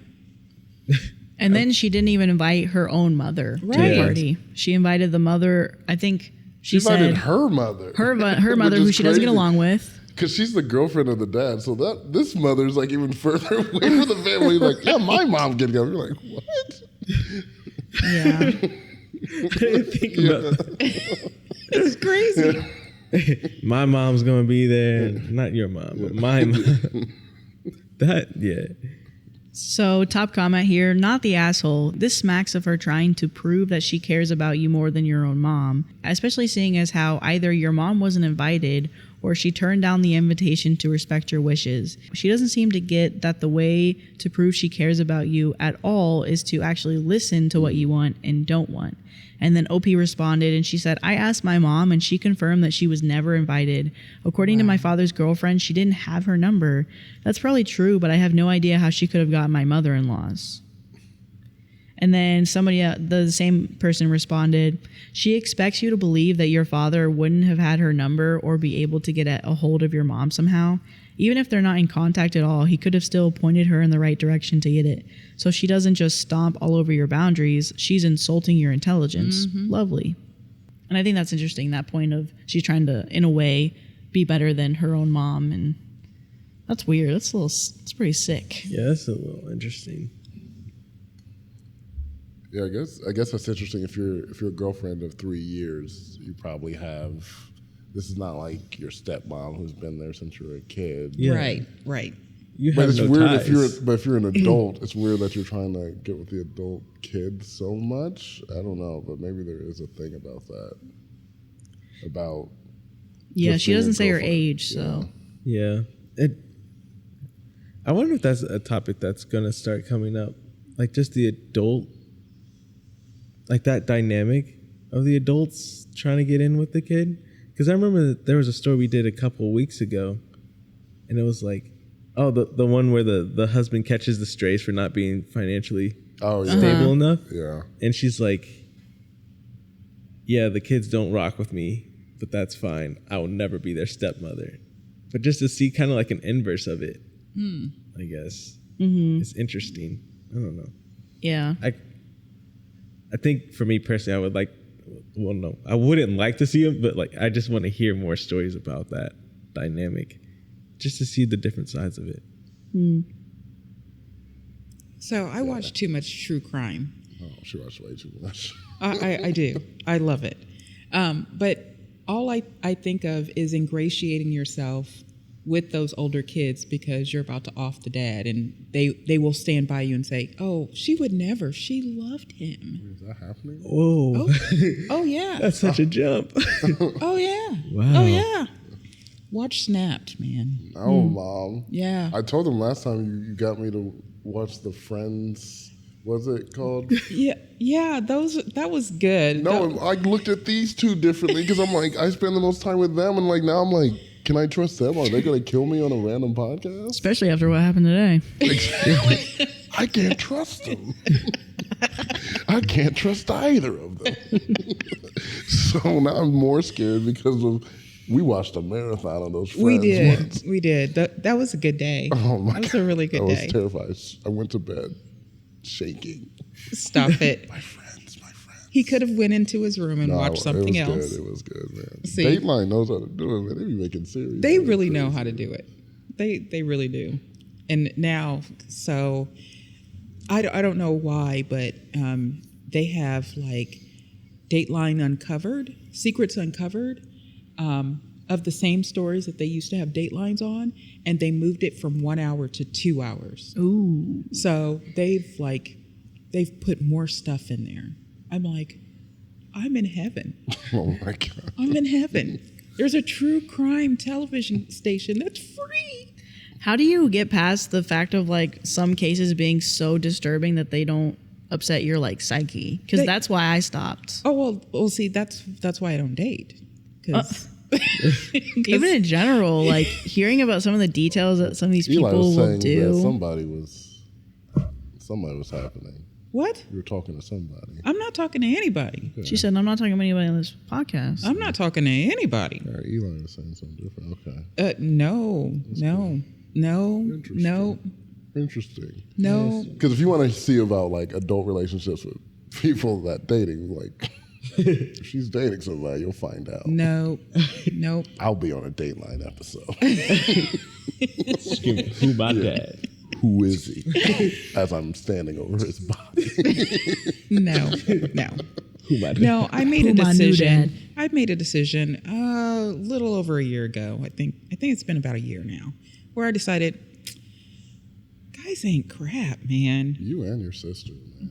And then she didn't even invite her own mother to the party. She invited the mother, I think she invited said. her mother. Her mother, who she doesn't get along with. Because she's the girlfriend of the dad. So this mother's like even further away from the family. Like, yeah, my mom can go. You're like, what? Yeah. I didn't think about that. It's crazy. My mom's going to be there. Not your mom, but my mom. So, top comment here, not the asshole. This smacks of her trying to prove that she cares about you more than your own mom, especially seeing as how either your mom wasn't invited or she turned down the invitation to respect your wishes. She doesn't seem to get that the way to prove she cares about you at all is to actually listen to what you want and don't want. And then OP responded and she said, I asked my mom and she confirmed that she was never invited. According to my father's girlfriend, she didn't have her number. That's probably true, but I have no idea how she could have gotten my mother-in-law's. And then the same person responded, she expects you to believe that your father wouldn't have had her number or be able to get a hold of your mom somehow. Even if they're not in contact at all, he could have still pointed her in the right direction to get it. So she doesn't just stomp all over your boundaries. She's insulting your intelligence. Mm-hmm. Lovely. And I think that's interesting, that point of she's trying to, in a way, be better than her own mom, and that's weird. It's pretty sick. Yeah, that's a little interesting. Yeah, I guess that's interesting. If you're a girlfriend of 3 years, you probably have. This is not like your stepmom who's been there since you were a kid. Yeah. Right. You But have it's no weird ties. if you're an adult. It's weird that you're trying to get with the adult kid so much. I don't know, but maybe there is a thing about that. About Yeah, just she being a doesn't say her girlfriend. age, so Yeah. I wonder if that's a topic that's going to start coming up. Like just the adult, like that dynamic of the adults trying to get in with the kid. Because I remember that there was a story we did a couple of weeks ago, and it was like, oh, the one where the husband catches the strays for not being financially stable enough. Yeah. And she's like, yeah, the kids don't rock with me, but that's fine. I will never be their stepmother. But just to see kind of like an inverse of it, I guess, it's interesting. I don't know. yeah. I think for me personally, I would like, well, no, I wouldn't like to see them, but like, I just want to hear more stories about that dynamic, just to see the different sides of it. So I watch too much true crime. Oh, she watched way too much. I do. I love it. But all I think of is ingratiating yourself with those older kids because you're about to off the dad, and they will stand by you and say, "Oh, she would never. She loved him." Is that happening? Whoa, Oh yeah. that's such a jump. Oh yeah. Wow. Oh yeah. Watch Snapped, man. Oh, Mom. Yeah. I told him last time you got me to watch the Friends. What's it called? Yeah. That was good. No, I looked at these two differently because I'm like, I spend the most time with them, and like now I'm like, can I trust them? Are they gonna kill me on a random podcast? Especially after what happened today. Exactly. I can't trust them. I can't trust either of them. So now I'm more scared because we watched a marathon of those Friends We did. once. We did. That was a good day. Oh my That was a really good I day. was terrified. I went to bed shaking. Stop it. My friends. He could have went into his room and No, watched something it was else. Good. It was good, man. See? Dateline knows how to do it, man. They be making series. They man. really know Crazy. how to do it. They really do. And now, so I don't know why, but they have like Dateline Uncovered, Secrets Uncovered, of the same stories that they used to have Datelines on, and they moved it from 1 hour to 2 hours. Ooh. So they've put more stuff in there. I'm like, I'm in heaven. Oh my god. I'm in heaven. There's a true crime television station that's free. How do you get past the fact of like some cases being so disturbing that they don't upset your like psyche? Because that's why I stopped. Oh well. See, that's why I don't date. 'Cause- Even in general, like hearing about some of the details that some of these Eli people was will saying that do. somebody was happening. what? You were talking to somebody. I'm not talking to anybody. She said, "I'm not talking about anybody on this podcast." I'm not talking to anybody. All right, Eli was saying something different. Okay. No. Interesting. No. Because if you want to see about like adult relationships with people that dating, like if she's dating somebody, you'll find out. No. Nope. I'll be on a Dateline episode. Who my dad? Who is he? As I'm standing over his body. No. Who my dad? No, I made a Who my new decision. dad? I made a decision a little over a year ago. I think it's been about a year now, where I decided, guys ain't crap, man. You and your sister, man.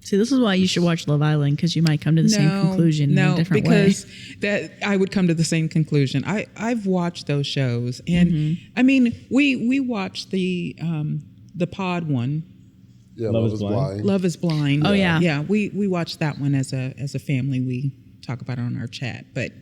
See, this is why you should watch Love Island, because you might come to the same conclusion in a different because way. that I would come to the same conclusion. I've watched those shows, and I mean, we watched the pod one, Yeah, Love Love is is Blind. blind. Love is Blind. Oh, yeah. yeah. We watched that one as a family. We talk about it on our chat, but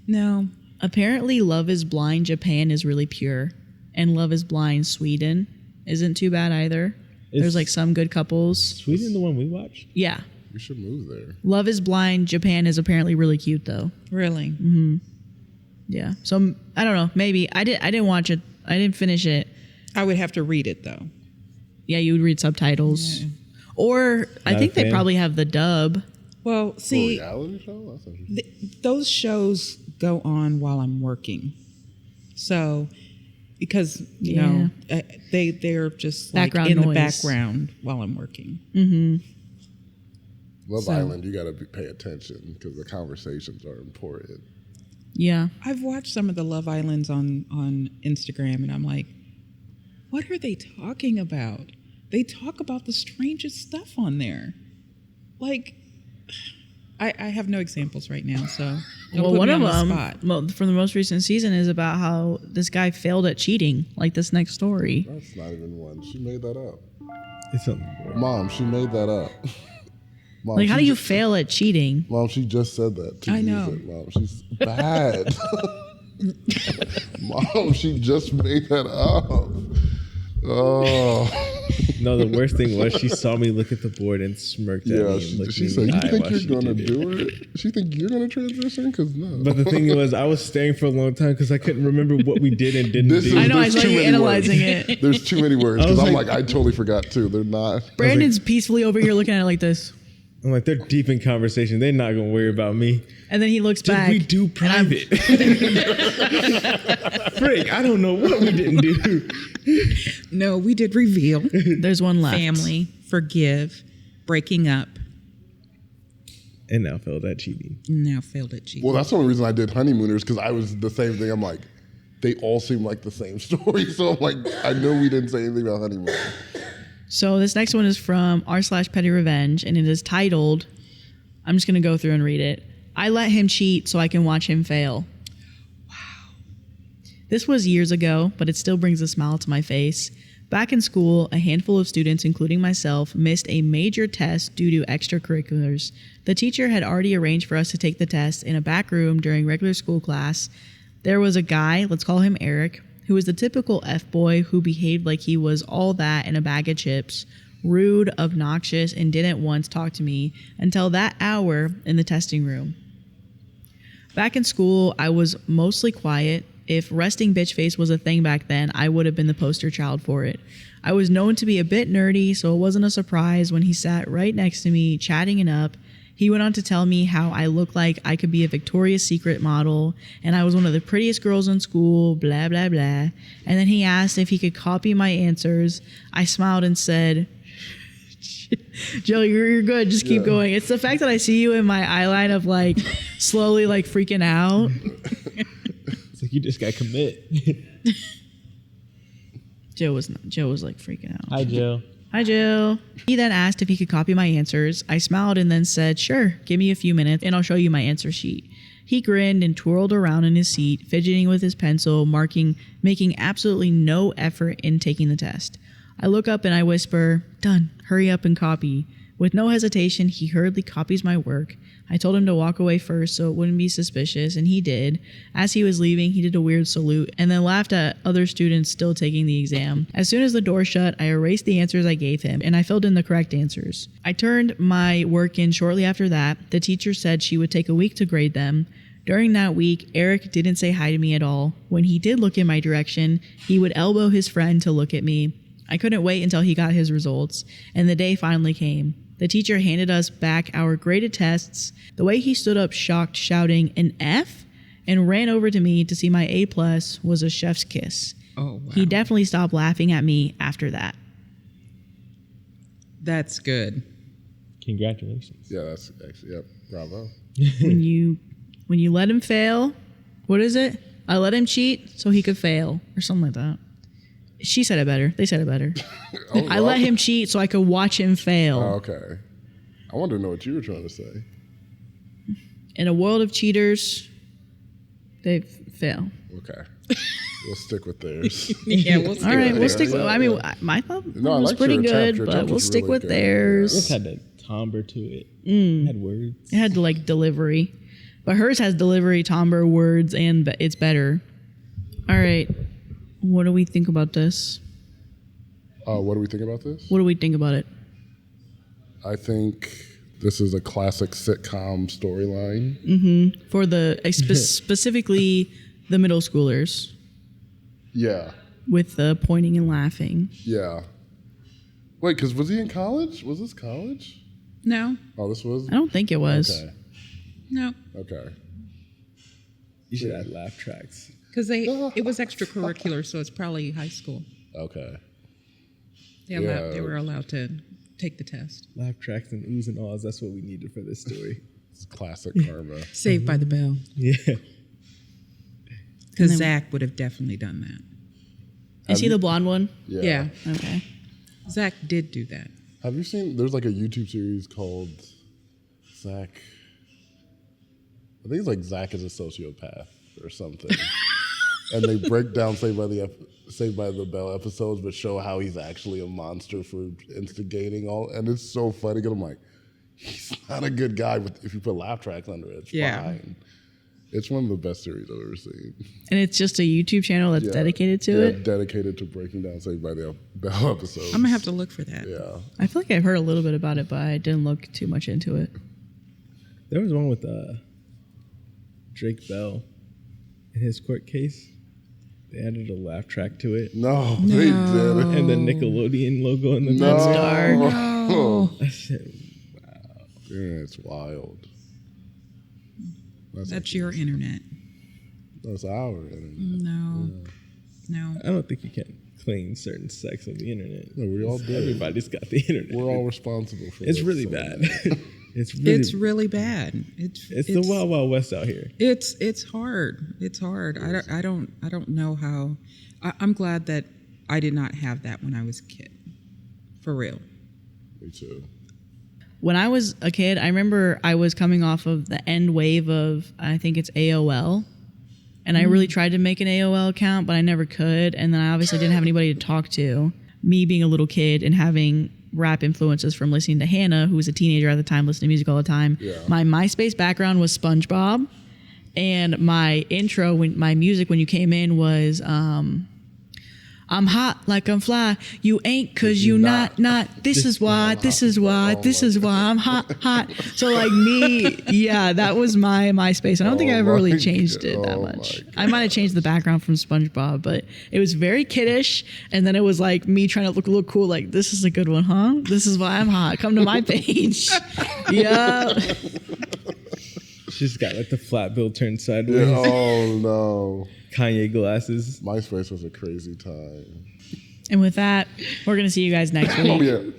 no. Apparently, Love is Blind Japan is really pure, and Love is Blind Sweden isn't too bad either. There's like some good couples. Sweden, the one we watched. Yeah. You should move there. Love is Blind Japan is apparently really cute though. Really? Yeah. So I don't know. Maybe I didn't watch it. I didn't finish it. I would have to read it though. Yeah, you would read subtitles, or I Not think a they fan. probably have the dub. Well, For a see, reality show? That's interesting. those shows go on while I'm working. So, because you know, they're just Background like in noise. the background while I'm working. Love Island, you got to pay attention because the conversations are important. Yeah. I've watched some of the Love Islands on Instagram, and I'm like, what are they talking about? They talk about the strangest stuff on there. Like, I have no examples right now, so don't Well, put one me of on the them spot. from the most recent season is about how this guy failed at cheating, like this next story. That's not even one. She made that up. It's on the board. Mom, she made that up. Mom, Like, how she do you just- fail at cheating? Mom, she just said that. To I use know. It, Mom, she's bad. Mom, she just made that up. Oh. No, the worst thing was she saw me look at the board and smirked at Yeah, me and she looked said, me in "You the eye think while you're she gonna did do it? She think you're gonna transition? Because no." But the thing was, I was staring for a long time because I couldn't remember what we did and didn't This do. is- I know, I there's saw too you many analyzing words. it. There's too many words I because was I'm like- like, I totally forgot too. They're not. Brandon's peacefully over here looking at it like this. I'm like, they're deep in conversation. They're not gonna worry about me. And then he looks Did back. we do private? Frick, I don't know what we didn't do. No, we did reveal. There's one left. Family, forgive, breaking up, And now failed at cheating. now failed at cheating. Well, that's the only reason I did Honeymooners because I was the same thing. I'm like, they all seem like the same story. So I'm like, I know we didn't say anything about Honeymoon. So this next one is from r/Petty Revenge, and it is titled, I'm just going to go through and read it. I let him cheat so I can watch him fail. Wow. This was years ago, but it still brings a smile to my face. Back in school, a handful of students, including myself, missed a major test due to extracurriculars. The teacher had already arranged for us to take the test in a back room during regular school class. There was a guy, let's call him Eric, who was the typical F-boy who behaved like he was all that in a bag of chips, rude, obnoxious, and didn't once talk to me until that hour in the testing room. Back in school, I was mostly quiet. If resting bitch face was a thing back then, I would have been the poster child for it. I was known to be a bit nerdy, so it wasn't a surprise when he sat right next to me, chatting it up. He went on to tell me how I looked like I could be a Victoria's Secret model, and I was one of the prettiest girls in school, blah, blah, blah. And then he asked if he could copy my answers. I smiled and said, Joe, you're good. Just keep going. It's the fact that I see you in my eye line of like slowly like freaking out. It's like, you just got to commit. Joe was like freaking out. Hi, Joe. Hi, Jill. He then asked if he could copy my answers. I smiled and then said, sure, give me a few minutes and I'll show you my answer sheet. He grinned and twirled around in his seat, fidgeting with his pencil, making absolutely no effort in taking the test. I look up and I whisper, done, hurry up and copy. With no hesitation, he hurriedly copies my work. I told him to walk away first so it wouldn't be suspicious, and he did. As he was leaving, he did a weird salute and then laughed at other students still taking the exam. As soon as the door shut, I erased the answers I gave him, and I filled in the correct answers. I turned my work in shortly after that. The teacher said she would take a week to grade them. During that week, Eric didn't say hi to me at all. When he did look in my direction, he would elbow his friend to look at me. I couldn't wait until he got his results, and the day finally came. The teacher handed us back our graded tests. The way he stood up shocked, shouting, an F? And ran over to me to see my A+ was a chef's kiss. Oh, wow. He definitely stopped laughing at me after that. That's good. Congratulations. Yeah, that's actually, yep, bravo. When you let him fail, what is it? I let him cheat so he could fail, or something like that. She said it better. They said it better. Oh, I let him cheat so I could watch him fail. Oh, okay. I wanted to know what you were trying to say. In a world of cheaters, they fail. Okay. We'll stick with theirs. Yeah, we'll All right, with we'll stick theirs. with. Yeah, I mean, yeah. my thought No, I was liked pretty your good, attempt. Your but attempt we'll was stick really with good. theirs. This had a timbre to it. It had words. It had like delivery, but hers has delivery, timbre, words, and it's better. All right, what do we think about this? What do we think about this? What do we think about it? I think this is a classic sitcom storyline. For the specifically the middle schoolers Yeah. with the pointing and laughing. Yeah. Wait, because was he in college? Was this college? No, Oh, this was? I don't think it was. Okay. no. Okay. You should add laugh tracks. Because it was extracurricular, so it's probably high school. Okay. They were allowed to take the test. Laugh tracks and oohs and ahs. That's what we needed for this story. It's classic karma. Saved by the Bell. Yeah. Because Zach would have definitely done that. Is he the blonde one? Yeah. Okay. Zach did do that. Have you seen, there's like a YouTube series called Zach, I think it's like Zach is a sociopath or something. And they break down Saved by the Bell episodes, but show how he's actually a monster for instigating all. And it's so funny because I'm like, he's not a good guy, but if you put laugh tracks under it, it's fine. It's one of the best series I've ever seen. And it's just a YouTube channel that's dedicated to it? Dedicated to breaking down Saved by the Bell episodes. I'm going to have to look for that. Yeah. I feel like I've heard a little bit about it, but I didn't look too much into it. There was one with Drake Bell in his court case. They added a laugh track to it. No, they didn't. And the Nickelodeon logo in the That's middle. dark. No. I said, Yeah, it's wild. That's your internet. That's our internet. No. I don't think you can claim certain sex on the internet. No, we all do. Everybody's got the internet. We're all responsible for It's this, really so- bad. It's really bad. It's the wild, wild west out here. It's hard. It's hard. I don't know how. I'm glad that I did not have that when I was a kid. For real. Me too. When I was a kid, I remember I was coming off of the end wave of, I think it's AOL. And I really tried to make an AOL account, but I never could. And then I obviously didn't have anybody to talk to. Me being a little kid and having rap influences from listening to Hannah, who was a teenager at the time, listening to music all the time. Yeah. My MySpace background was SpongeBob. And my intro, my music when you came in was... I'm hot like I'm fly. You ain't cause you not. This is why I'm hot. So like me, that was my MySpace. I don't think I ever really changed it that much. I might have changed the background from SpongeBob, but it was very kiddish. And then it was like me trying to look cool. Like, this is a good one, huh? This is why I'm hot. Come to my page. Yeah. She's got like the flat bill turned sideways. Yeah, oh no. Kanye glasses. MySpace was a crazy time. And with that, we're going to see you guys next week. Oh yeah.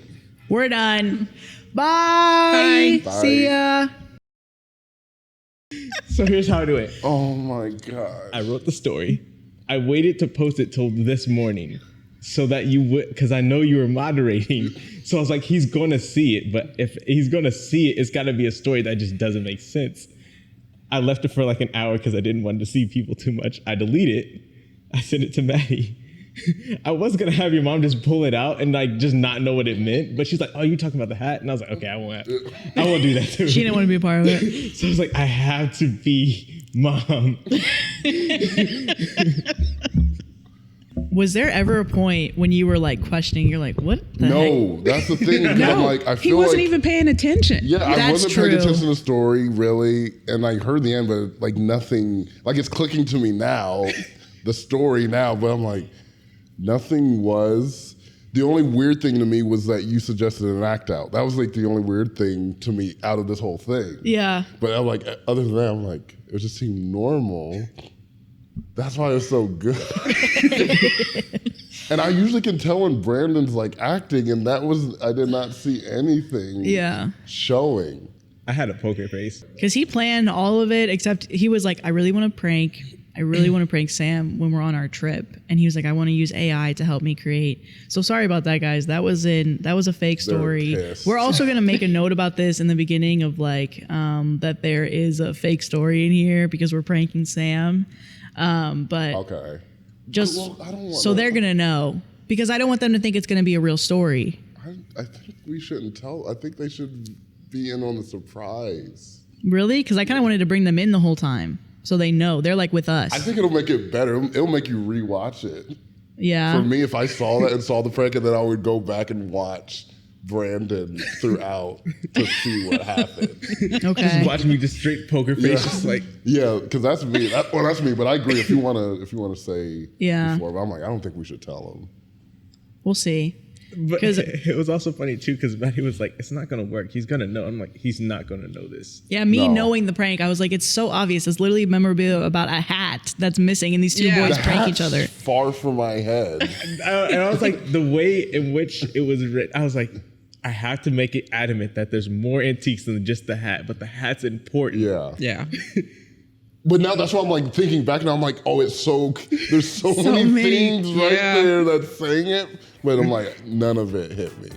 We're done. Bye. Bye. See ya. So here's how I do it. Oh my god. I wrote the story. I waited to post it till this morning so that you would, because I know you were moderating. So I was like, he's going to see it. But if he's going to see it, it's got to be a story that just doesn't make sense. I left it for like an hour because I didn't want to see people too much. I deleted it. I sent it to Maddie. I was going to have your mom just pull it out and like just not know what it meant. But she's like, oh, you talking about the hat? And I was like, okay, I won't do that too. She didn't want to be a part of it. So I was like, I have to be mom. Was there ever a point when you were like questioning, you're like, what the heck? No, that's the thing. Because I'm like, I feel he wasn't like, even paying attention. Yeah, I That's wasn't paying true. attention to the story really, and I heard the end, but like nothing. Like it's clicking to me now, the story now, but I'm like, nothing was. The only weird thing to me was that you suggested an act out. That was like the only weird thing to me out of this whole thing. Yeah. But I'm like, other than that, I'm like, it just seemed normal. That's why it's so good. And I usually can tell when Brandon's like acting, and I did not see anything showing. I had a poker face. Because he planned all of it, except he was like, I really want to prank Sam when we're on our trip. And he was like, I want to use AI to help me create. So sorry about that, guys. That was a fake story. pissed. We're also going to make a note about this in the beginning of like, that there is a fake story in here because we're pranking Sam. But Okay. just I don't want so they're going to know, because I don't want them to think it's going to be a real story. I think we shouldn't tell. I think they should be in on the surprise. Really? Because I kind of wanted to bring them in the whole time. So they know. They're like with us. I think it'll make it better. It'll make you rewatch it. Yeah. For me, if I saw that and saw the prank, and then I would go back and watch Brandon throughout to see what happened. Okay. Just watch me just straight poker face, just like. Yeah, because that's me. That's me. But I agree. If you wanna say Yeah. before, but I'm like, I don't think we should tell them. We'll see. But 'Cause- it was also funny too because Madi was like, "It's not gonna work. He's gonna know." I'm like, "He's not gonna know this." Yeah, me No. knowing the prank, I was like, it's so obvious. It's literally memorabilia about a hat that's missing, and these two Yeah. boys The prank each Hat's other. far from my head. And I was like, the way in which it was written, I was like, I have to make it adamant that there's more antiques than just the hat, but the hat's important. Yeah. Yeah. But now that's why I'm like thinking back now. I'm like, oh, there's so many many, things right yeah. there that's saying it. But I'm like, none of it hit me.